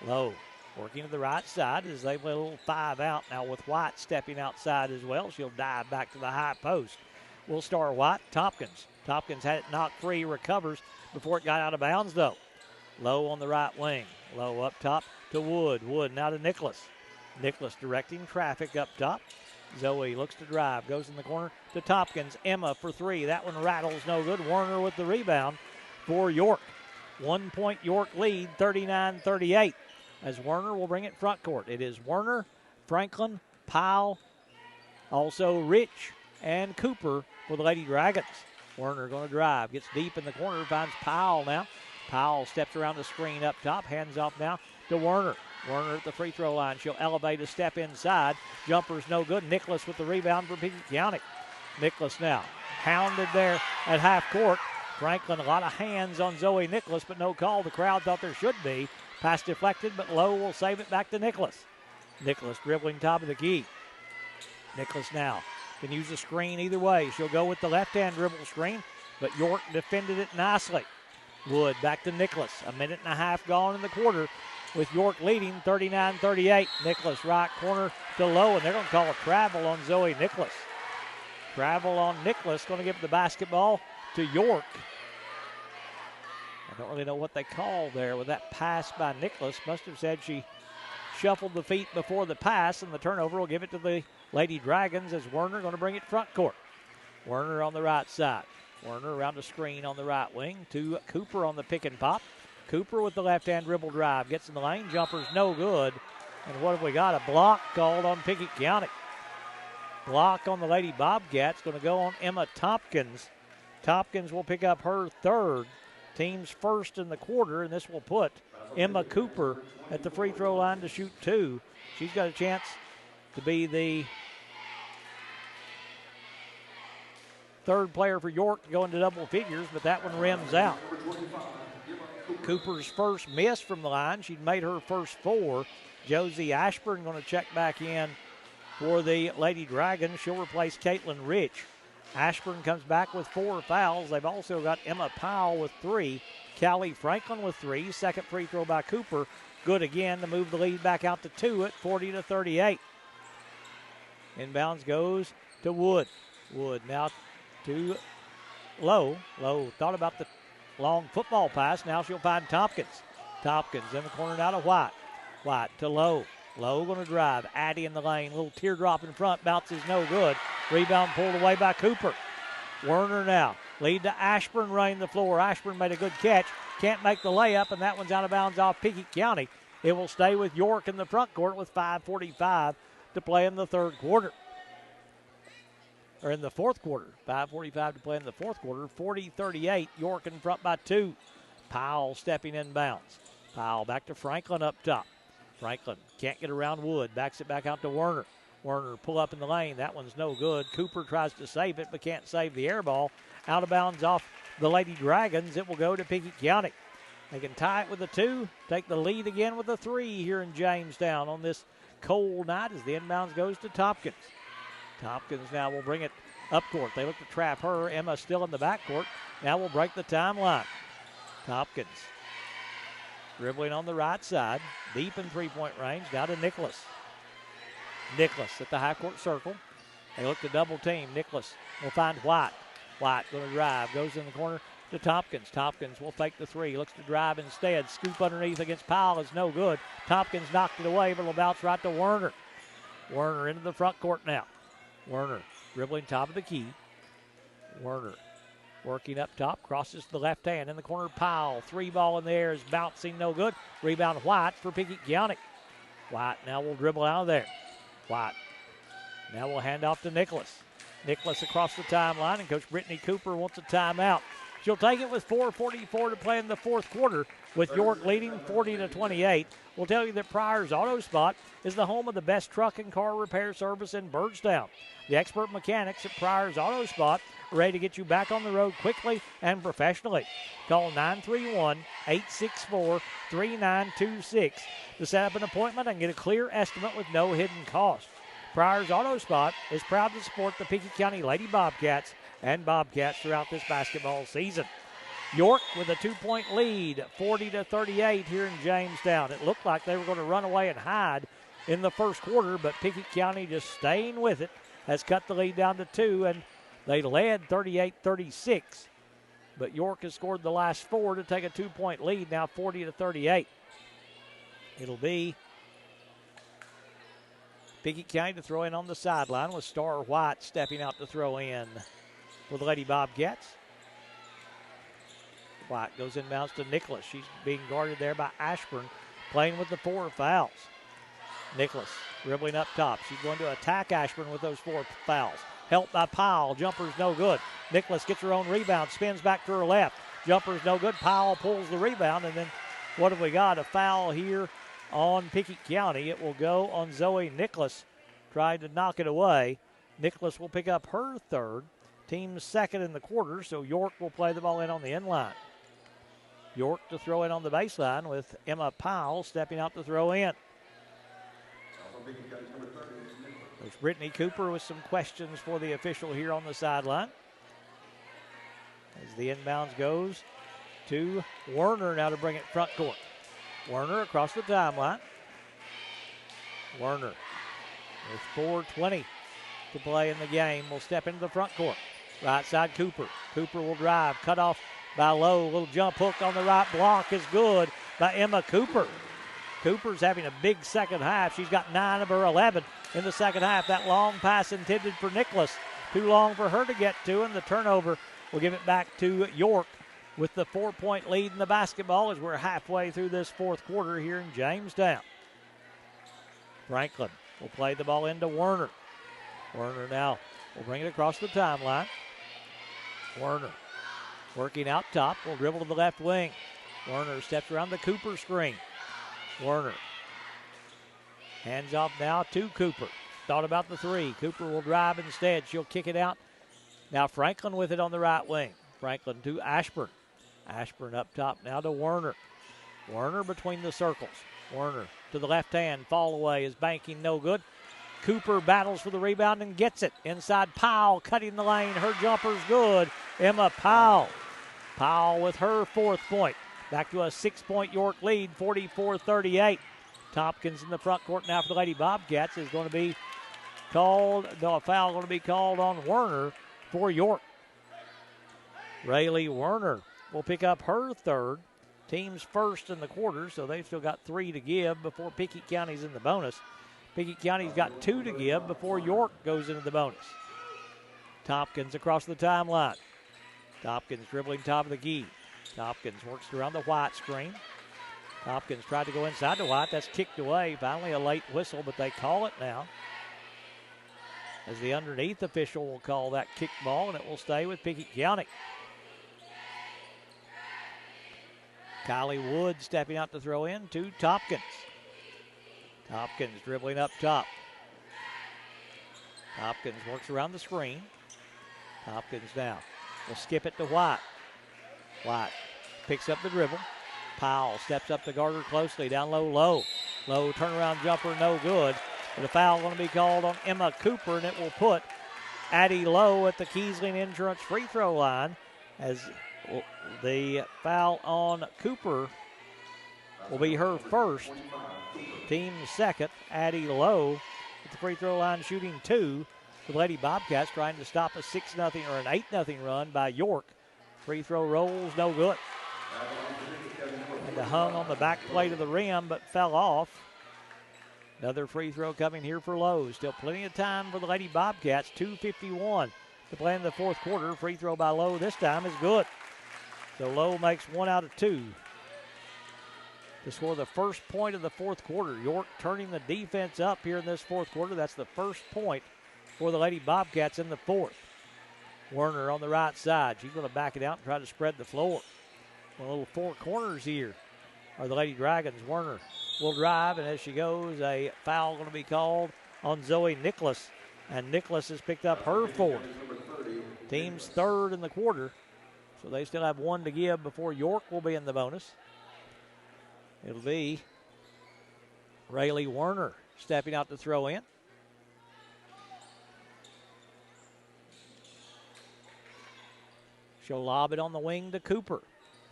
Lowe working to the right side as they play a little 5 out. Now with White stepping outside as well. She'll dive back to the high post. Will Star White. Tompkins. Tompkins had it knocked free. Recovers before it got out of bounds, though. Lowe on the right wing. Lowe up top to Wood. Wood now to Nicholas. Nicholas directing traffic up top. Zoe looks to drive. Goes in the corner to Tompkins. Emma for 3. That one rattles no good. Werner with the rebound for York. 1 point York lead, 39-38. As Werner will bring it front court. It is Werner, Franklin, Powell, also Rich, and Cooper for the Lady Dragons. Werner going to drive, gets deep in the corner, finds Powell now. Powell steps around the screen up top, hands off now to Werner. Werner at the free throw line. She'll elevate a step inside. Jumper's no good. Nicholas with the rebound for Pickett County. Nicholas now hounded there at half court. Franklin, a lot of hands on Zoe Nicholas, but no call. The crowd thought there should be. Pass deflected, but Lowe will save it back to Nicholas. Nicholas dribbling top of the key. Nicholas now can use the screen either way. She'll go with the left-hand dribble screen, but York defended it nicely. Wood back to Nicholas. 1.5 minutes gone in the quarter with York leading 39-38. Nicholas right corner to Lowe, and they're going to call a travel on Zoe Nicholas. Travel on Nicholas, going to give the basketball to York. I don't really know what they called there with that pass by Nicholas. Must have said she shuffled the feet before the pass, and the turnover will give it to the Lady Dragons as Werner going to bring it front court. Werner on the right side. Werner around the screen on the right wing to Cooper on the pick and pop. Cooper with the left-hand dribble drive. Gets in the lane. Jumper's no good. And what have we got? A block called on Pickett County. Block on the Lady Bobcats. Going to go on Emma Tompkins. Tompkins will pick up her 3rd. Team's first in the quarter, and this will put Emma Cooper at the free throw line to shoot 2. She's got a chance to be the 3rd player for York to go into double figures, but that one rims out. Cooper's first miss from the line. She'd made her first 4. Josie Ashburn going to check back in for the Lady Dragons. She'll replace Caitlin Rich. Ashburn comes back with 4 fouls. They've also got Emma Powell with 3. Callie Franklin with 3. Second free throw by Cooper. Good again to move the lead back out to 2 at 40-38. Inbounds goes to Wood. Wood now to Lowe. Lowe thought about the long football pass. Now she'll find Tompkins. Tompkins in the corner now to White. White to Lowe. Lowe going to drive. Addie in the lane. Little teardrop in front. Bounces no good. Rebound pulled away by Cooper. Werner now. Lead to Ashburn running the floor. Ashburn made a good catch. Can't make the layup, and that one's out of bounds off Pickett County. It will stay with York in the front court with 5:45 to play in the third quarter. Or in the fourth quarter. 5:45 to play in the fourth quarter. 40-38. York in front by 2. Powell stepping in bounds. Powell back to Franklin up top. Franklin can't get around Wood. Backs it back out to Werner. Werner pull up in the lane. That one's no good. Cooper tries to save it but can't save the air ball. Out of bounds off the Lady Dragons. It will go to Pickett County. They can tie it with a 2. Take the lead again with a 3 here in Jamestown on this cold night as the inbounds goes to Tompkins. Tompkins now will bring it up court. They look to trap her. Emma still in the backcourt. Now will break the timeline. Tompkins dribbling on the right side. Deep in three-point range. Now to Nicholas. Nicholas at the half-court circle. They look to double team. Nicholas will find White. White going to drive. Goes in the corner to Tompkins. Tompkins will fake the 3. Looks to drive instead. Scoop underneath against Powell is no good. Tompkins knocked it away, but it'll bounce right to Werner. Werner into the front court now. Werner dribbling top of the key. Werner Working up top, crosses to the left hand. In the corner, Powell. 3 ball in the air is bouncing, no good. Rebound White for Pickett County. White now will dribble out of there. White now will hand off to Nicholas. Nicholas across the timeline, and Coach Brittany Cooper wants a timeout. She'll take it with 4:44 to play in the fourth quarter, with York leading 40-28. We'll tell you that Pryor's Auto Spot is the home of the best truck and car repair service in Byrdstown. The expert mechanics at Pryor's Auto Spot are ready to get you back on the road quickly and professionally. Call 931-864-3926 to set up an appointment and get a clear estimate with no hidden cost. Pryor's Auto Spot is proud to support the Pickett County Lady Bobcats and Bobcats throughout this basketball season. York with a 2-point lead, 40-38 here in Jamestown. It looked like they were going to run away and hide in the first quarter, but Pickett County just staying with it has cut the lead down to 2, and they led 38-36. But York has scored the last 4 to take a 2-point lead, now 40-38. It'll be Pickett County to throw in on the sideline with Star White stepping out to throw in for the Lady Bobcats. White goes inbounds to Nicholas. She's being guarded there by Ashburn, playing with the 4 fouls. Nicholas dribbling up top. She's going to attack Ashburn with those 4 fouls. Helped by Powell. Jumper's no good. Nicholas gets her own rebound, spins back to her left. Jumper's no good. Powell pulls the rebound, and then what have we got? A foul here on Pickett County. It will go on Zoe Nicholas, trying to knock it away. Nicholas will pick up her 3rd, team's 2nd in the quarter, so York will play the ball in on the end line. York to throw in on the baseline with Emma Powell stepping out to throw in. There's Brittany Cooper with some questions for the official here on the sideline. As the inbounds goes to Werner now to bring it front court. Werner across the timeline. Werner with 4:20 to play in the game will step into the front court. Right side Cooper. Cooper will drive. Cut off by Lowe. Little jump hook on the right block is good by Emma Cooper. Cooper's having a big second half. She's got 9 of her 11 in the second half. That long pass intended for Nicholas. Too long for her to get to, and the turnover will give it back to York with the 4-point lead in the basketball as we're halfway through this fourth quarter here in Jamestown. Franklin will play the ball into Werner. Werner now will bring it across the timeline. Werner working out top, will dribble to the left wing. Werner steps around the Cooper screen. Werner hands off now to Cooper. Thought about the 3. Cooper will drive instead. She'll kick it out. Now Franklin with it on the right wing. Franklin to Ashburn. Ashburn up top now to Werner. Werner between the circles. Werner to the left hand. Fall away is banking no good. Cooper battles for the rebound and gets it. Inside Powell cutting the lane. Her jumper's good. Emma Powell. Powell with her 4th point. Back to a 6-point York lead, 44-38. Tompkins in the front court now for the Lady Bobcats is going to be called, a foul going to be called on Werner for York. Rayleigh Werner will pick up her 3rd, team's 1st in the quarter, so they've still got 3 to give before Pickett County's in the bonus. Pickett County's got 2 to give before York goes into the bonus. Tompkins across the timeline. Tompkins dribbling top of the key. Tompkins works around the White screen. Tompkins tried to go inside to White. That's kicked away. Finally a late whistle, but they call it now. As the underneath official will call that kick ball, and it will stay with Pickett County. Kylie Wood stepping out to throw in to Tompkins. Tompkins dribbling up top. Tompkins works around the screen. Tompkins now will skip it to White. White picks up the dribble. Powell steps up to guard her closely. Down low, Lowe. Lowe turnaround jumper, no good. But a foul going to be called on Emma Cooper, and it will put Addie Lowe at the Kiesling Insurance free throw line, as the foul on Cooper will be her 1st, team's 2nd. Addie Lowe at the free throw line shooting 2. The Lady Bobcats trying to stop a 6-0 or an 8-0 run by York. Free throw rolls, no good. And hung on the back plate of the rim, but fell off. Another free throw coming here for Lowe. Still plenty of time for the Lady Bobcats. 2:51 to play in the fourth quarter. Free throw by Lowe this time is good. So Lowe makes 1 out of 2 to score the first point of the fourth quarter. York turning the defense up here in this fourth quarter. That's the first point for the Lady Bobcats in the fourth. Werner on the right side. She's going to back it out and try to spread the floor. A little four corners here are the Lady Dragons. Werner will drive, and as she goes, a foul going to be called on Zoe Nicholas. And Nicholas has picked up her fourth. Team's third in the quarter, so they still have 1 to give before York will be in the bonus. It'll be Rayleigh Werner stepping out to throw in. She'll lob it on the wing to Cooper.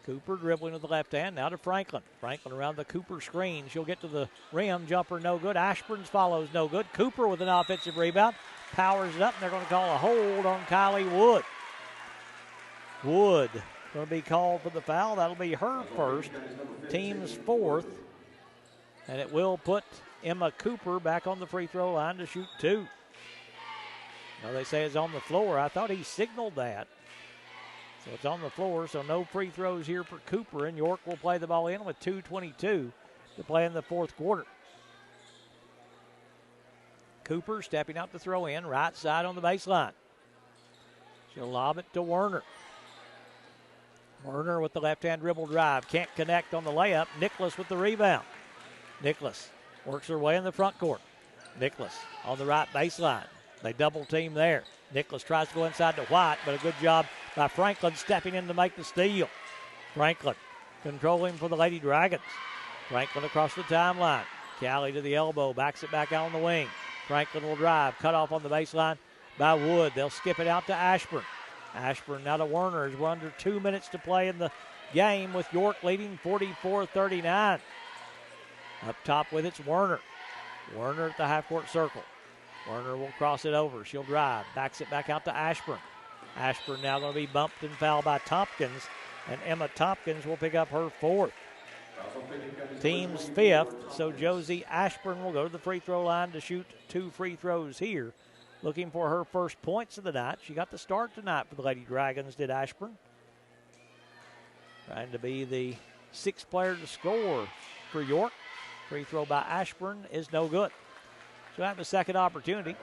Cooper dribbling with the left hand, now to Franklin. Franklin around the Cooper screen. She'll get to the rim. Jumper no good. Ashburn follows no good. Cooper with an offensive rebound. Powers it up, and they're going to call a hold on Kylie Wood. Wood going to be called for the foul. That'll be her first. Team's fourth. And it will put Emma Cooper back on the free throw line to shoot 2. Now they say it's on the floor. I thought he signaled that. So it's on the floor, so no free throws here for Cooper, and York will play the ball in with 2:22 to play in the fourth quarter. Cooper stepping out to throw in, right side on the baseline. She'll lob it to Werner. Werner with the left-hand dribble drive. Can't connect on the layup. Nicholas with the rebound. Nicholas works her way in the front court. Nicholas on the right baseline. They double team there. Nicholas tries to go inside to White, but a good job by Franklin stepping in to make the steal. Franklin controlling for the Lady Dragons. Franklin across the timeline. Callie to the elbow, backs it back out on the wing. Franklin will drive, cut off on the baseline by Wood. They'll skip it out to Ashburn. Ashburn now to Werner as we're under 2 minutes to play in the game with York leading 44-39. Up top with it's Werner. Werner at the half-court circle. Werner will cross it over. She'll drive. Backs it back out to Ashburn. Ashburn now going to be bumped and fouled by Tompkins. And Emma Tompkins will pick up her fourth. Team's fifth. So Josie Ashburn will go to the free throw line to shoot 2 free throws here. Looking for her first points of the night. She got the start tonight for the Lady Dragons, did Ashburn. Trying to be the 6th player to score for York. Free throw by Ashburn is no good. She'll have a second opportunity.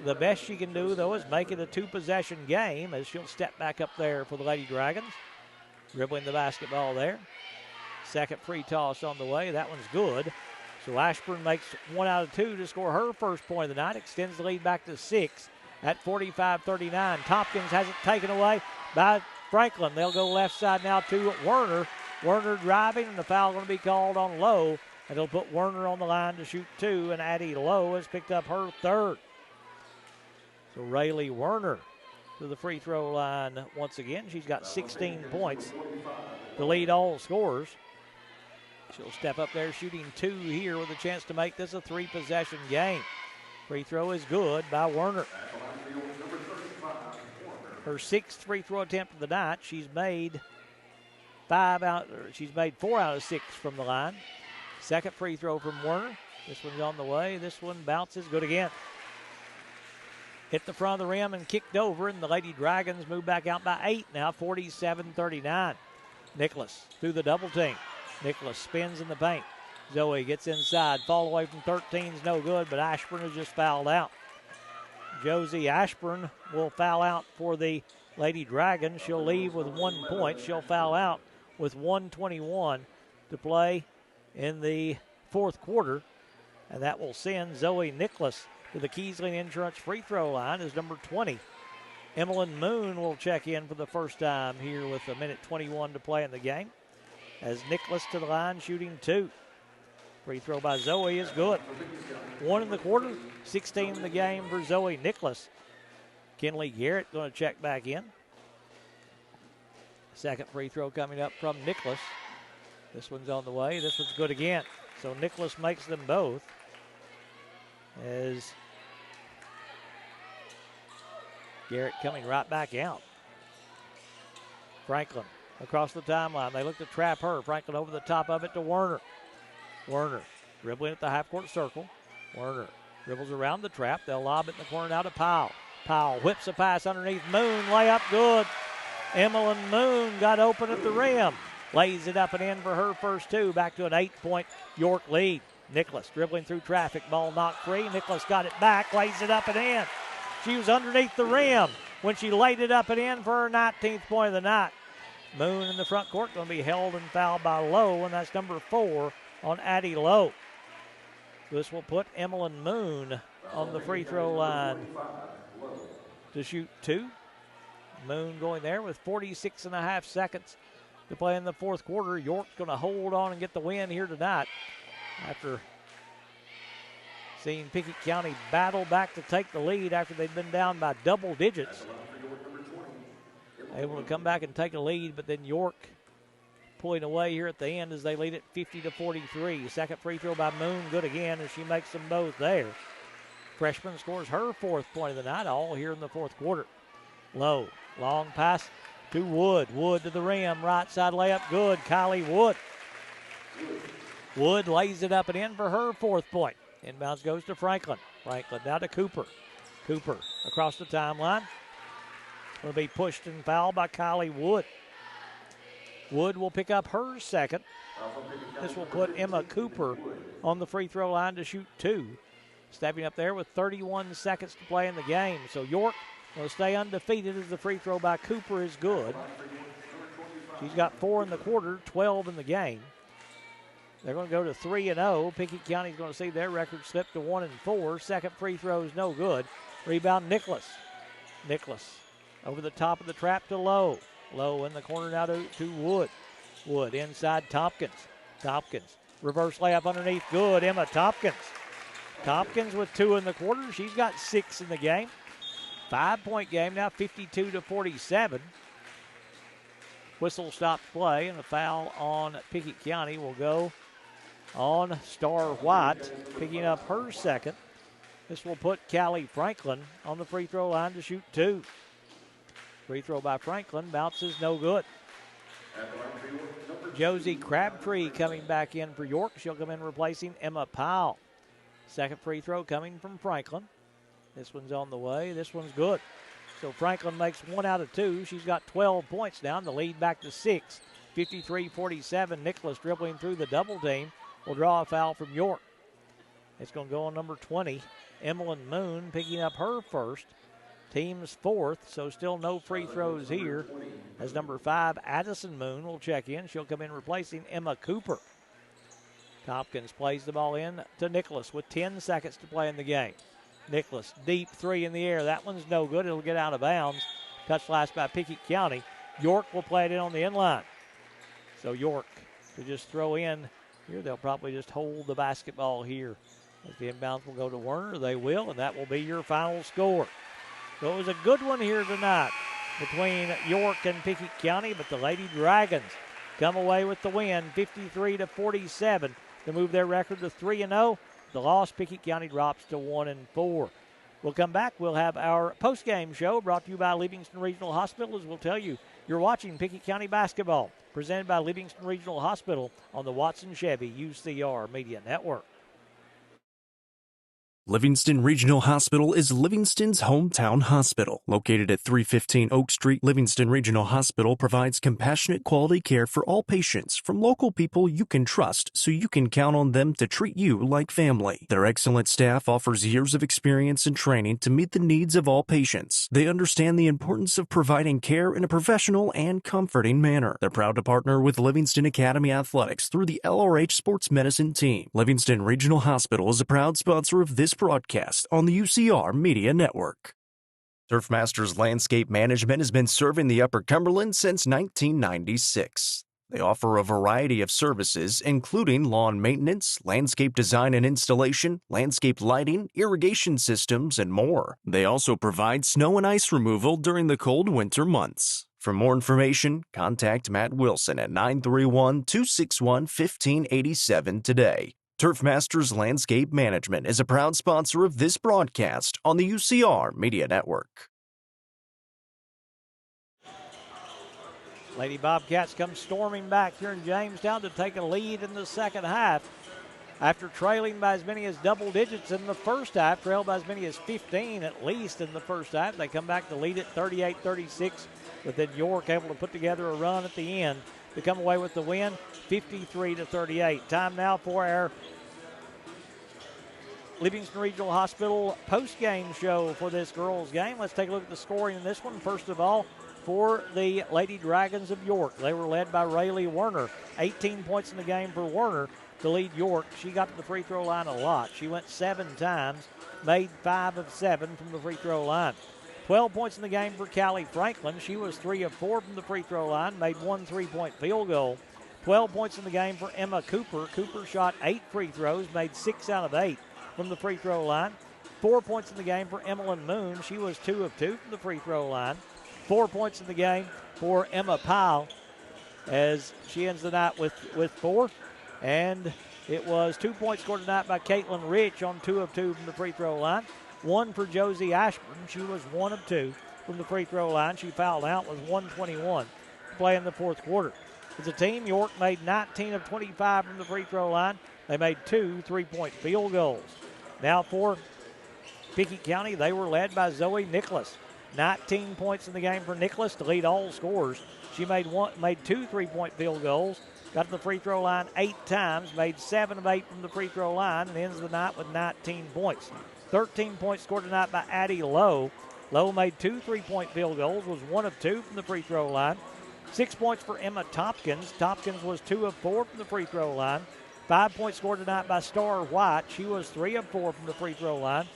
The best she can do, though, is make it a 2-possession game as she'll step back up there for the Lady Dragons. Dribbling the basketball there. Second free toss on the way. That one's good. So Ashburn makes 1 out of 2 to score her first point of the night. Extends the lead back to 6 at 45-39. Tompkins has it taken away by Franklin. They'll go left side now to Werner. Werner driving, and the foul going to be called on Lowe. And it'll put Werner on the line to shoot 2, and Addie Lowe has picked up her third. So Rayleigh Werner to the free throw line once again. She's got 16 points to lead all scorers. She'll step up there shooting 2 here with a chance to make this a 3-possession game. Free throw is good by Werner. Her 6th free throw attempt of the night. She's made 4 out of 6 from the line. Second free throw from Werner. This one's on the way. This one bounces. Good again. Hit the front of the rim and kicked over, and the Lady Dragons move back out by 8 now, 47-39. Nicholas through the double team. Nicholas spins in the paint. Zoe gets inside. Fall away from 13 is no good, but Ashburn has just fouled out. Josie Ashburn will foul out for the Lady Dragons. She'll leave with 1 point. She'll foul out with 1:21 to play in the fourth quarter, and that will send Zoe Nicholas to the Keesling Insurance free throw line as number 20. Emmeline Moon will check in for the first time here with 1:21 to play in the game as Nicholas to the line shooting 2. Free throw by Zoe is good. 1 in the quarter, 16 in the game for Zoe Nicholas. Kinley Garrett going to check back in. Second free throw coming up from Nicholas. This one's on the way. This one's good again. So Nicholas makes them both as Garrett coming right back out. Franklin across the timeline. They look to trap her. Franklin over the top of it to Werner. Werner dribbling at the half-court circle. Werner dribbles around the trap. They'll lob it in the corner now to Powell. Powell whips a pass underneath Moon. Layup good. Emmeline Moon got open at the rim. Lays it up and in for her first two. Back to an 8-point York lead. Nicholas dribbling through traffic. Ball knocked free. Nicholas got it back. Lays it up and in. She was underneath the rim when she laid it up and in for her 19th point of the night. Moon in the front court going to be held and fouled by Lowe, and that's number 4 on Addie Lowe. This will put Emmeline Moon on the free throw line to shoot 2. Moon going there with 46.5 seconds to play in the fourth quarter. York's going to hold on and get the win here tonight after seeing Pickett County battle back to take the lead after they'd been down by double digits. Able to come back and take a lead, but then York pulling away here at the end as they lead it 50-43. Second free throw by Moon, good again, and she makes them both there. Freshman scores her 4th point of the night, all here in the fourth quarter. Low, long pass to Wood. Wood to the rim, right side layup, good. Kylie Wood. Wood lays it up and in for her 4th point. Inbounds goes to Franklin. Franklin down to Cooper. Cooper across the timeline. Will be pushed and fouled by Kylie Wood. Wood will pick up her second. This will put Emma Cooper on the free throw line to shoot 2. Stepping up there with 31 seconds to play in the game. So York will stay undefeated as the free throw by Cooper is good. She's got 4 in the quarter, 12 in the game. They're going to go to 3-0. Pickett County's going to see their record slip to 1-4. Second free throw is no good. Rebound Nicholas. Nicholas over the top of the trap to Lowe. Lowe in the corner now to Wood. Wood inside Tompkins. Tompkins. Reverse layup underneath. Good. Emma Tompkins. Tompkins with 2 in the quarter. She's got 6 in the game. 5-point game now, 52-47. Whistle stops play, and a foul on Pickett County will go on Star White, picking up her second. This will put Callie Franklin on the free throw line to shoot 2. Free throw by Franklin, bounces no good. Josie Crabtree coming back in for York. She'll come in replacing Emma Powell. Second free throw coming from Franklin. This one's on the way. This one's good. So Franklin makes 1 out of 2. She's got 12 points now, and the lead back to 6. 53-47. Nicholas dribbling through the double team will draw a foul from York. It's going to go on number 20. Emmeline Moon picking up her first. Team's 4th, so still no free throws here. As number 5, Addison Moon will check in. She'll come in replacing Emma Cooper. Tompkins plays the ball in to Nicholas with 10 seconds to play in the game. Nicholas, deep 3 in the air. That one's no good. It'll get out of bounds. Touched last by Pickett County. York will play it in on the inline. So York to just throw in here. They'll probably just hold the basketball here. As the inbounds will go to Werner, they will, and that will be your final score. So it was a good one here tonight between York and Pickett County, but the Lady Dragons come away with the win, 53-47, to move their record to 3-0. The loss, Pickett County drops to 1-4. We'll come back. We'll have our post-game show brought to you by Livingston Regional Hospital, as we'll tell you you're watching Pickett County basketball, presented by Livingston Regional Hospital on the Watson Chevy UCR Media Network. Livingston Regional Hospital is Livingston's hometown hospital. Located at 315 Oak Street, Livingston Regional Hospital provides compassionate quality care for all patients from local people you can trust, so you can count on them to treat you like family. Their excellent staff offers years of experience and training to meet the needs of all patients. They understand the importance of providing care in a professional and comforting manner. They're proud to partner with Livingston Academy Athletics through the LRH Sports Medicine team. Livingston Regional Hospital is a proud sponsor of this broadcast on the UCR Media Network. Turf Masters Landscape Management has been serving the Upper Cumberland since 1996. They offer a variety of services, including lawn maintenance, landscape design and installation, landscape lighting, irrigation systems, and more. They also provide snow and ice removal during the cold winter months. For more information, contact Matt Wilson at 931-261-1587 today. Turf Masters Landscape Management is a proud sponsor of this broadcast on the UCR Media Network. Lady Bobcats come storming back here in Jamestown to take a lead in the second half. After trailing by as many as double digits in the first half, trailed by as many as 15 at least in the first half. They come back to lead it 38-36, but then York able to put together a run at the end to come away with the win, 53-38. Time now for our Livingston Regional Hospital post-game show for this girls' game. Let's take a look at the scoring in this one. First of all, for the Lady Dragons of York, they were led by Rayleigh Werner. 18 points in the game for Werner to lead York. She got to the free throw line a lot. She went 7 times, made 5 of 7 from the free throw line. 12 points in the game for Callie Franklin. She was 3 of 4 from the free throw line, made 1 3-point field goal. 12 points in the game for Emma Cooper. Cooper shot 8 free throws, made 6 out of 8 from the free throw line. 4 points in the game for Emmeline Moon. She was 2 of 2 from the free throw line. 4 points in the game for Emma Powell as she ends the night with 4. And it was 2 points scored tonight by Caitlin Rich on 2 of 2 from the free throw line. 1 for Josie Ashburn. She was 1 of 2 from the free throw line. She fouled out with 1:21 to play in the fourth quarter. As a team, York made 19 of 25 from the free throw line. They made 2 3-point field goals. Now for Pickett County, they were led by Zoe Nicholas. 19 points in the game for Nicholas to lead all scorers. She made 2 3-point field goals, got to the free throw line 8 times, made 7 of 8 from the free throw line, and ends the night with 19 points. 13 points scored tonight by Addie Lowe. Lowe made 2 3-point field goals, was 1 of 2 from the free throw line. 6 points for Emma Tompkins. Tompkins was 2 of 4 from the free throw line. 5 points scored tonight by Star White. She was 3 of 4 from the free throw line.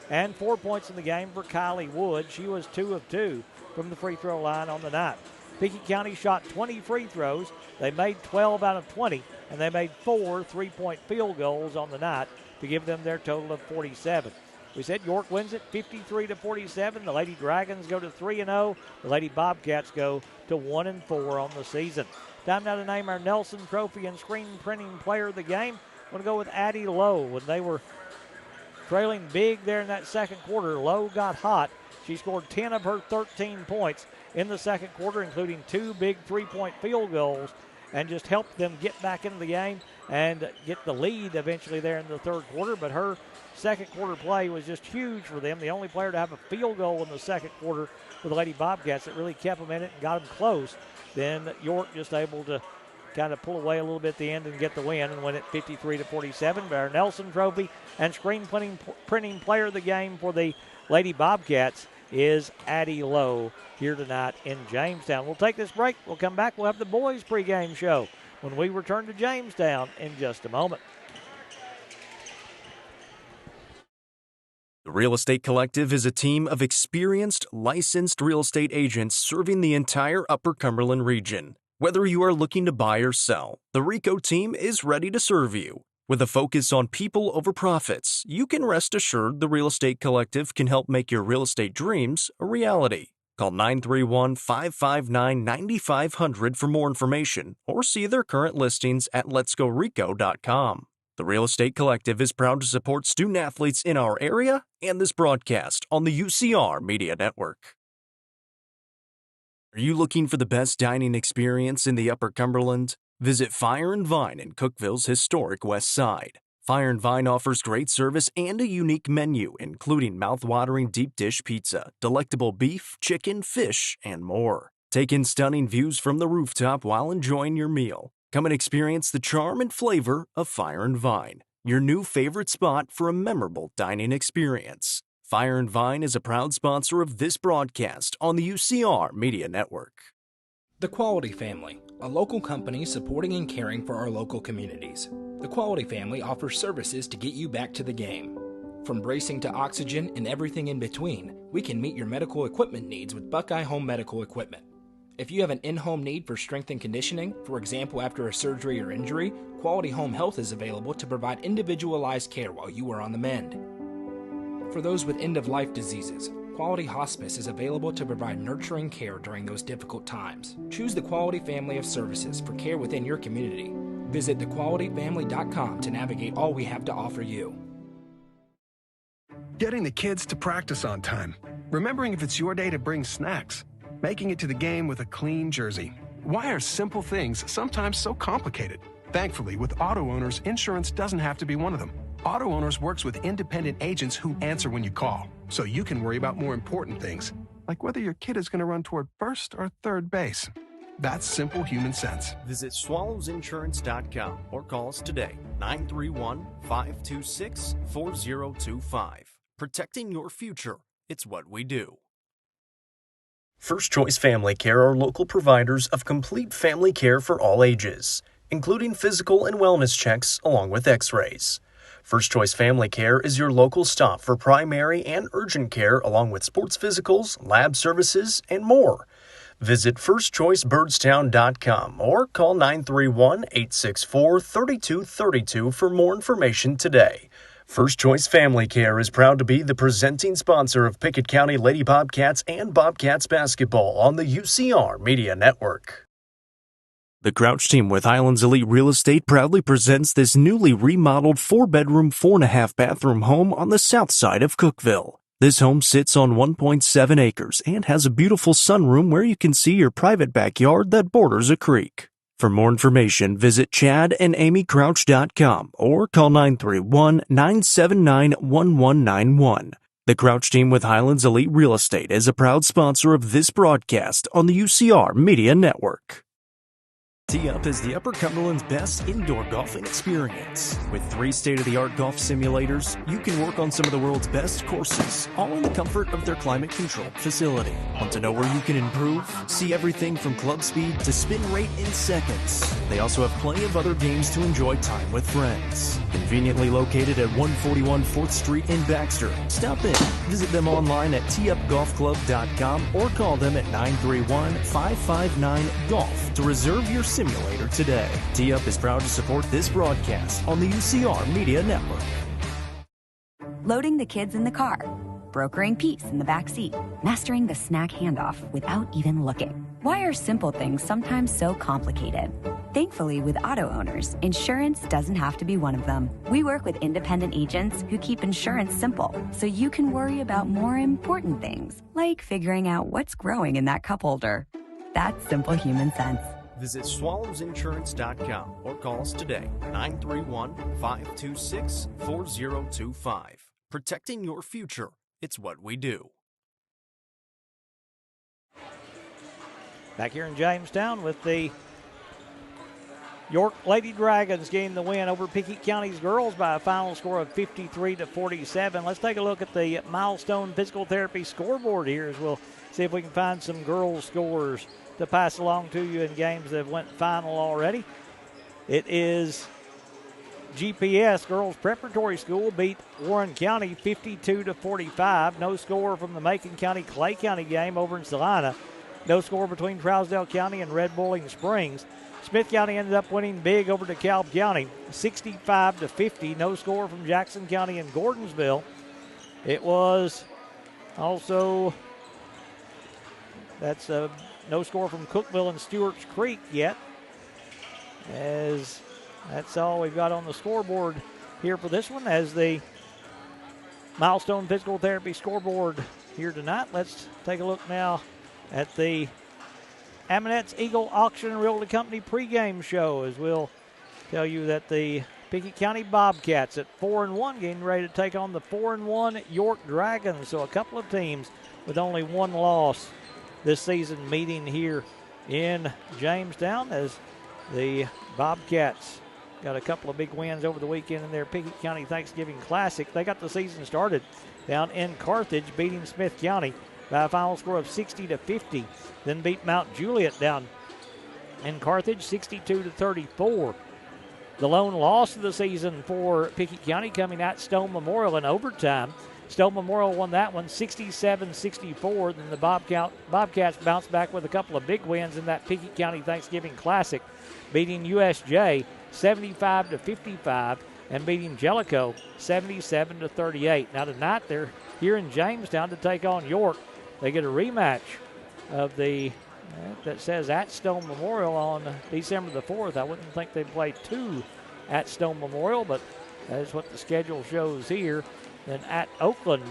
And 4 points in the game for Kylie Wood. She was 2 of 2 from the free throw line on the night. Pickett County shot 20 free throws. They made 12 out of 20, and they made 4 3-point field goals on the night to give them their total of 47. We said York wins it 53-47. The Lady Dragons go to 3-0. The Lady Bobcats go to 1-4 on the season. Time now to name our Nelson Trophy and Screen Printing Player of the Game. I'm going to go with Addie Lowe. When they were trailing big there in that second quarter, Lowe got hot. She scored 10 of her 13 points in the second quarter, including 2 big 3-point field goals, and just helped them get back into the game and get the lead eventually there in the third quarter. But her second quarter play was just huge for them. The only player to have a field goal in the second quarter for the Lady Bobcats that really kept them in it and got them close. Then York just able to kind of pull away a little bit at the end and get the win and win it 53-47. But our Nelson Trophy and Screen Printing Player of the Game for the Lady Bobcats is Addie Lowe here tonight in Jamestown. We'll take this break. We'll come back. We'll have the boys pregame show when we return to Jamestown in just a moment. The Real Estate Collective is a team of experienced, licensed real estate agents serving the entire Upper Cumberland region. Whether you are looking to buy or sell, the RICO team is ready to serve you. With a focus on people over profits, you can rest assured the Real Estate Collective can help make your real estate dreams a reality. Call 931-559-9500 for more information or see their current listings at letsgorico.com. The Real Estate Collective is proud to support student athletes in our area and this broadcast on the UCR Media Network. Are you looking for the best dining experience in the Upper Cumberland? Visit Fire and Vine in Cookeville's historic West Side. Fire and Vine offers great service and a unique menu, including mouth-watering deep dish pizza, delectable beef, chicken, fish, and more. Take in stunning views from the rooftop while enjoying your meal. Come and experience the charm and flavor of Fire and Vine, your new favorite spot for a memorable dining experience. Fire and Vine is a proud sponsor of this broadcast on the UCR Media Network. The Quality Family, a local company supporting and caring for our local communities. The Quality Family offers services to get you back to the game. From bracing to oxygen and everything in between, we can meet your medical equipment needs with Buckeye Home Medical Equipment. If you have an in-home need for strength and conditioning, for example after a surgery or injury, Quality Home Health is available to provide individualized care while you are on the mend. For those with end-of-life diseases, Quality Hospice is available to provide nurturing care during those difficult times. Choose the Quality Family of Services for care within your community. Visit thequalityfamily.com to navigate all we have to offer you. Getting the kids to practice on time. Remembering if it's your day to bring snacks. Making it to the game with a clean jersey. Why are simple things sometimes so complicated? Thankfully, with auto owners, insurance doesn't have to be one of them. Auto Owners works with independent agents who answer when you call, so you can worry about more important things, like whether your kid is going to run toward first or third base. That's simple human sense. Visit swallowsinsurance.com or call us today, 931-526-4025. Protecting your future, it's what we do. First Choice Family Care are local providers of complete family care for all ages, including physical and wellness checks along with x-rays. First Choice Family Care is your local stop for primary and urgent care along with sports physicals, lab services, and more. Visit firstchoicebirdstown.com or call 931-864-3232 for more information today. First Choice Family Care is proud to be the presenting sponsor of Pickett County Lady Bobcats and Bobcats basketball on the UCR Media Network. The Crouch team with Highlands Elite Real Estate proudly presents this newly remodeled 4-bedroom, 4.5-bathroom home on the south side of Cookeville. This home sits on 1.7 acres and has a beautiful sunroom where you can see your private backyard that borders a creek. For more information, visit chadandamycrouch.com or call 931-979-1191. The Crouch team with Highlands Elite Real Estate is a proud sponsor of this broadcast on the UCR Media Network. Tee Up is the Upper Cumberland's best indoor golfing experience. With 3 state-of-the-art golf simulators, you can work on some of the world's best courses, all in the comfort of their climate-controlled facility. Want to know where you can improve? See everything from club speed to spin rate in seconds. They also have plenty of other games to enjoy time with friends. Conveniently located at 141 4th Street in Baxter. Stop in. Visit them online at teeupgolfclub.com or call them at 931-559-GOLF to reserve your simulator today. Tee Up is proud to support this broadcast on the UCR Media Network. Loading the kids in the car, brokering peace in the back seat, mastering the snack handoff without even looking. Why are simple things sometimes so complicated? Thankfully, with auto owners, insurance doesn't have to be one of them. We work with independent agents who keep insurance simple, so you can worry about more important things, like figuring out what's growing in that cup holder. That's simple human sense. Visit swallowsinsurance.com or call us today, 931-526-4025. Protecting your future, it's what we do. Back here in Jamestown with the York Lady Dragons getting the win over Pickett County's girls by a final score of 53-47. Let's take a look at the Milestone Physical Therapy scoreboard here as we'll see if we can find some girls' scores to pass along to you in games that went final already. It is GPS Girls Preparatory School beat Warren County 52-45. No score from the Macon County-Clay County game over in Salina. No score between Trousdale County and Red Bowling Springs. Smith County ended up winning big over DeKalb County, 65-50. No score from Jackson County and Gordonsville. It was also, that's no score from Cookville and Stewart's Creek yet, as that's all we've got on the scoreboard here for this one as the Milestone Physical Therapy scoreboard here tonight. Let's take a look now at the Aminette's Eagle Auction and Realty Company pregame show, as we'll tell you that the Pickett County Bobcats at 4-1 getting ready to take on the 4-1 York Dragons. So a couple of teams with only one loss this season meeting here in Jamestown, as the Bobcats got a couple of big wins over the weekend in their Pickett County Thanksgiving Classic. They got the season started down in Carthage, beating Smith County by a final score of 60-50. Then beat Mount Juliet down in Carthage 62-34. The lone loss of the season for Pickett County coming at Stone Memorial in overtime. Stone Memorial won that one 67-64. Then the Bobcats bounced back with a couple of big wins in that Pickett County Thanksgiving Classic, beating USJ 75-55 and beating Jellicoe 77-38. Now tonight they're here in Jamestown to take on York. They get a rematch of the that says at Stone Memorial on December the 4th. I wouldn't think they'd play two at Stone Memorial, but that is what the schedule shows here. Then at Oakland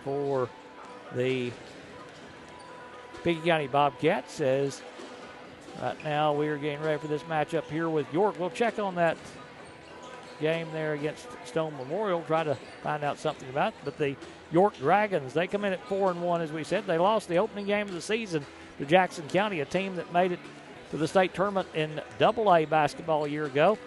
for the Pickett County Bobcats, as Right now we are getting ready for this matchup here with York. We'll check on that game there against Stone Memorial, try to find out something about it. But the York Dragons, they come in at 4-1, as we said. They lost the opening game of the season to Jackson County, a team that made it to the state tournament in AA basketball a year ago.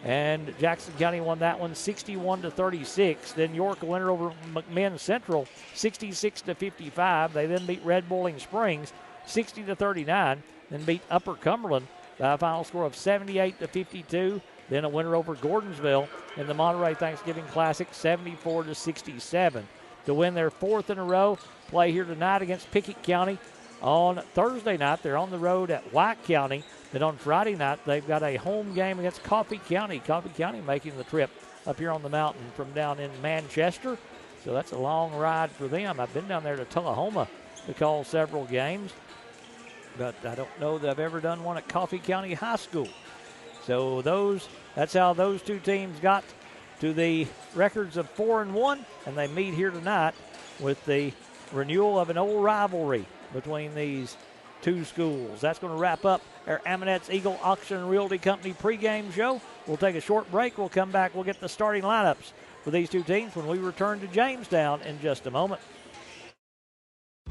And Jackson County won that one 61-36. Then York a winner over McMinn Central 66-55. They then beat Red Bowling Springs 60-39. Then beat Upper Cumberland by a final score of 78-52. Then a winner over Gordonsville in the Monterey Thanksgiving Classic 74-67. To win their fourth in a row, play here tonight against Pickett County. On Thursday night, they're on the road at White County. Then on Friday night, they've got a home game against Coffee County. Coffee County making the trip up here on the mountain from down in Manchester. So that's a long ride for them. I've been down there to Tullahoma to call several games, but I don't know that I've ever done one at Coffee County High School. So that's how those two teams got to the records of 4-1, and they meet here tonight with the renewal of an old rivalry between these two schools. That's going to wrap up our Aminette's Eagle Auction and Realty Company pregame show. We'll take a short break. We'll come back. We'll get the starting lineups for these two teams when we return to Jamestown in just a moment.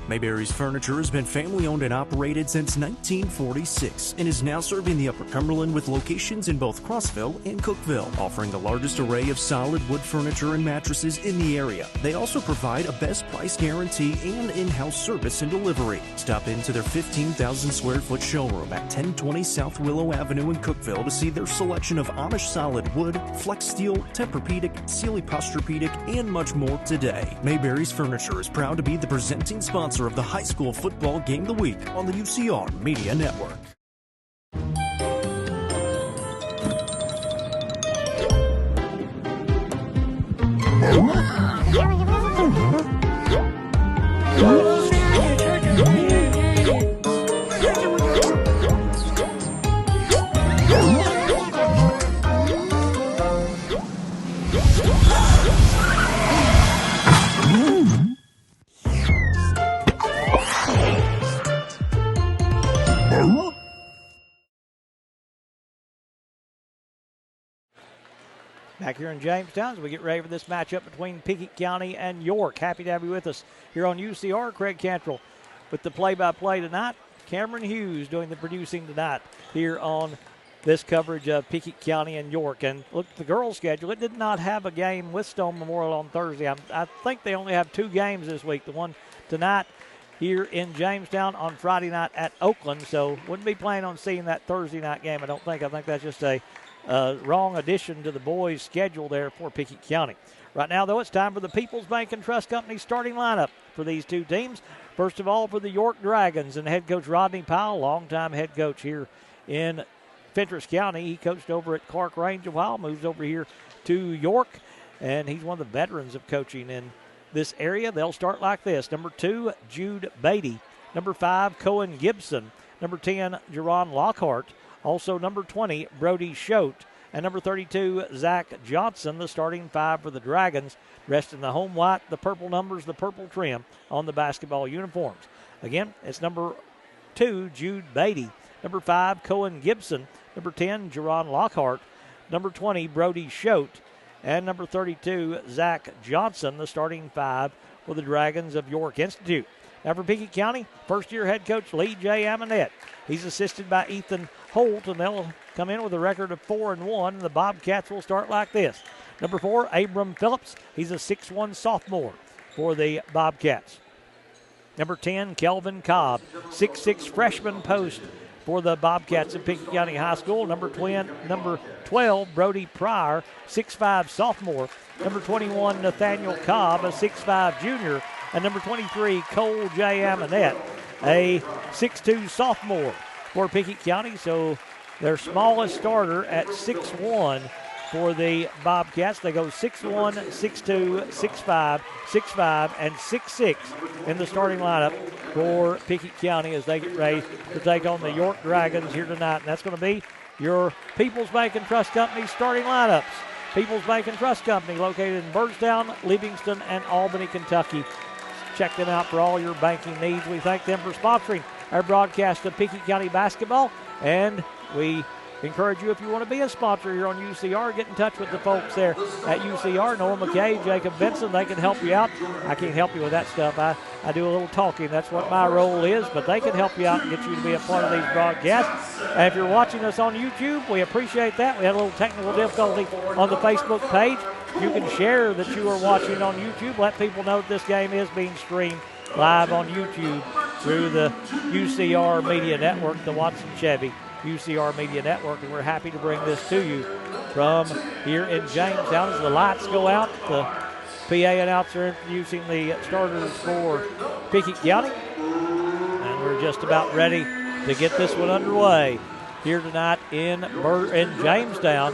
Mayberry's Furniture has been family-owned and operated since 1946 and is now serving the Upper Cumberland with locations in both Crossville and Cookville, offering the largest array of solid wood furniture and mattresses in the area. They also provide a best price guarantee and in-house service and delivery. Stop into their 15,000 square foot showroom at 1020 South Willow Avenue in Cookville to see their selection of Amish solid wood, flex steel, Tempur-Pedic, Sealy Posturepedic, and much more today. Mayberry's Furniture is proud to be the presenting sponsor of the high school football game of the week on the UCR Media Network. Back here in Jamestown as we get ready for this matchup between Pickett County and York. Happy to have you with us here on UCR. Craig Cantrell with the play-by-play tonight. Cameron Hughes doing the producing tonight here on this coverage of Pickett County and York. And look at the girls' schedule. It did not have a game with Stone Memorial on Thursday. I think they only have two games this week. The one tonight here in Jamestown, on Friday night at Oakland. So wouldn't be planning on seeing that Thursday night game, I don't think. I think that's just a wrong addition to the boys' schedule there for Pickett County. Right now, though, it's time for the People's Bank and Trust Company starting lineup for these two teams. First of all, for the York Dragons and head coach Rodney Powell, longtime head coach here in Fentress County. He coached over at Clark Range a while, moves over here to York, and he's one of the veterans of coaching in this area. They'll start like this. Number 2, Jude Beatty. Number 5, Cohen Gibson. Number 10, Jerron Lockhart. Also, number 20, Brody Schote. And number 32, Zach Johnson, the starting five for the Dragons. Dressed in the home white, the purple numbers, the purple trim on the basketball uniforms. Again, it's number 2, Jude Beatty. Number 5, Cohen Gibson. Number 10, Jerron Lockhart. Number 20, Brody Schote. And number 32, Zach Johnson, the starting five for the Dragons of York Institute. Now for Pickett County, first-year head coach Lee J. Aminette. He's assisted by Ethan Holt, and they'll come in with a record of 4-1. And the Bobcats will start like this. Number 4, Abram Phillips. He's a 6'1 sophomore for the Bobcats. Number 10, Kelvin Cobb, 6'6 freshman post for the Bobcats at Pickett County High School. Number 12, Brody Pryor, 6'5 sophomore. Number 21, Nathaniel Cobb, a 6'5 junior. And number 23, Cole J. Aminette, a 6'2 sophomore for Pickett County. So their smallest starter at 6'1 for the Bobcats. They go 6'1, 6'2, 6'5, 6'5, and 6'6 in the starting lineup for Pickett County as they get ready to take on the York Dragons here tonight. And that's going to be your People's Bank and Trust Company starting lineups. People's Bank and Trust Company located in Byrdstown, Livingston, and Albany, Kentucky. Check them out for all your banking needs. We thank them for sponsoring our broadcast of Pickett County basketball. And we encourage you, if you want to be a sponsor here on UCR, get in touch with the folks there at UCR, Noah McKay, Jacob Benson. They can help you out. I can't help you with that stuff. I do a little talking. That's what my role is, but they can help you out and get you to be a part of these broadcasts. And if you're watching us on YouTube, we appreciate that. We had a little technical difficulty on the Facebook page. You can share that you are watching on YouTube. Let people know that this game is being streamed live on YouTube through the UCR Media Network, the Watson Chevy UCR Media Network, and we're happy to bring this to you from here in Jamestown. As the lights go out, the PA announcer introducing the starters for Pickett County, and we're just about ready to get this one underway here tonight in Jamestown.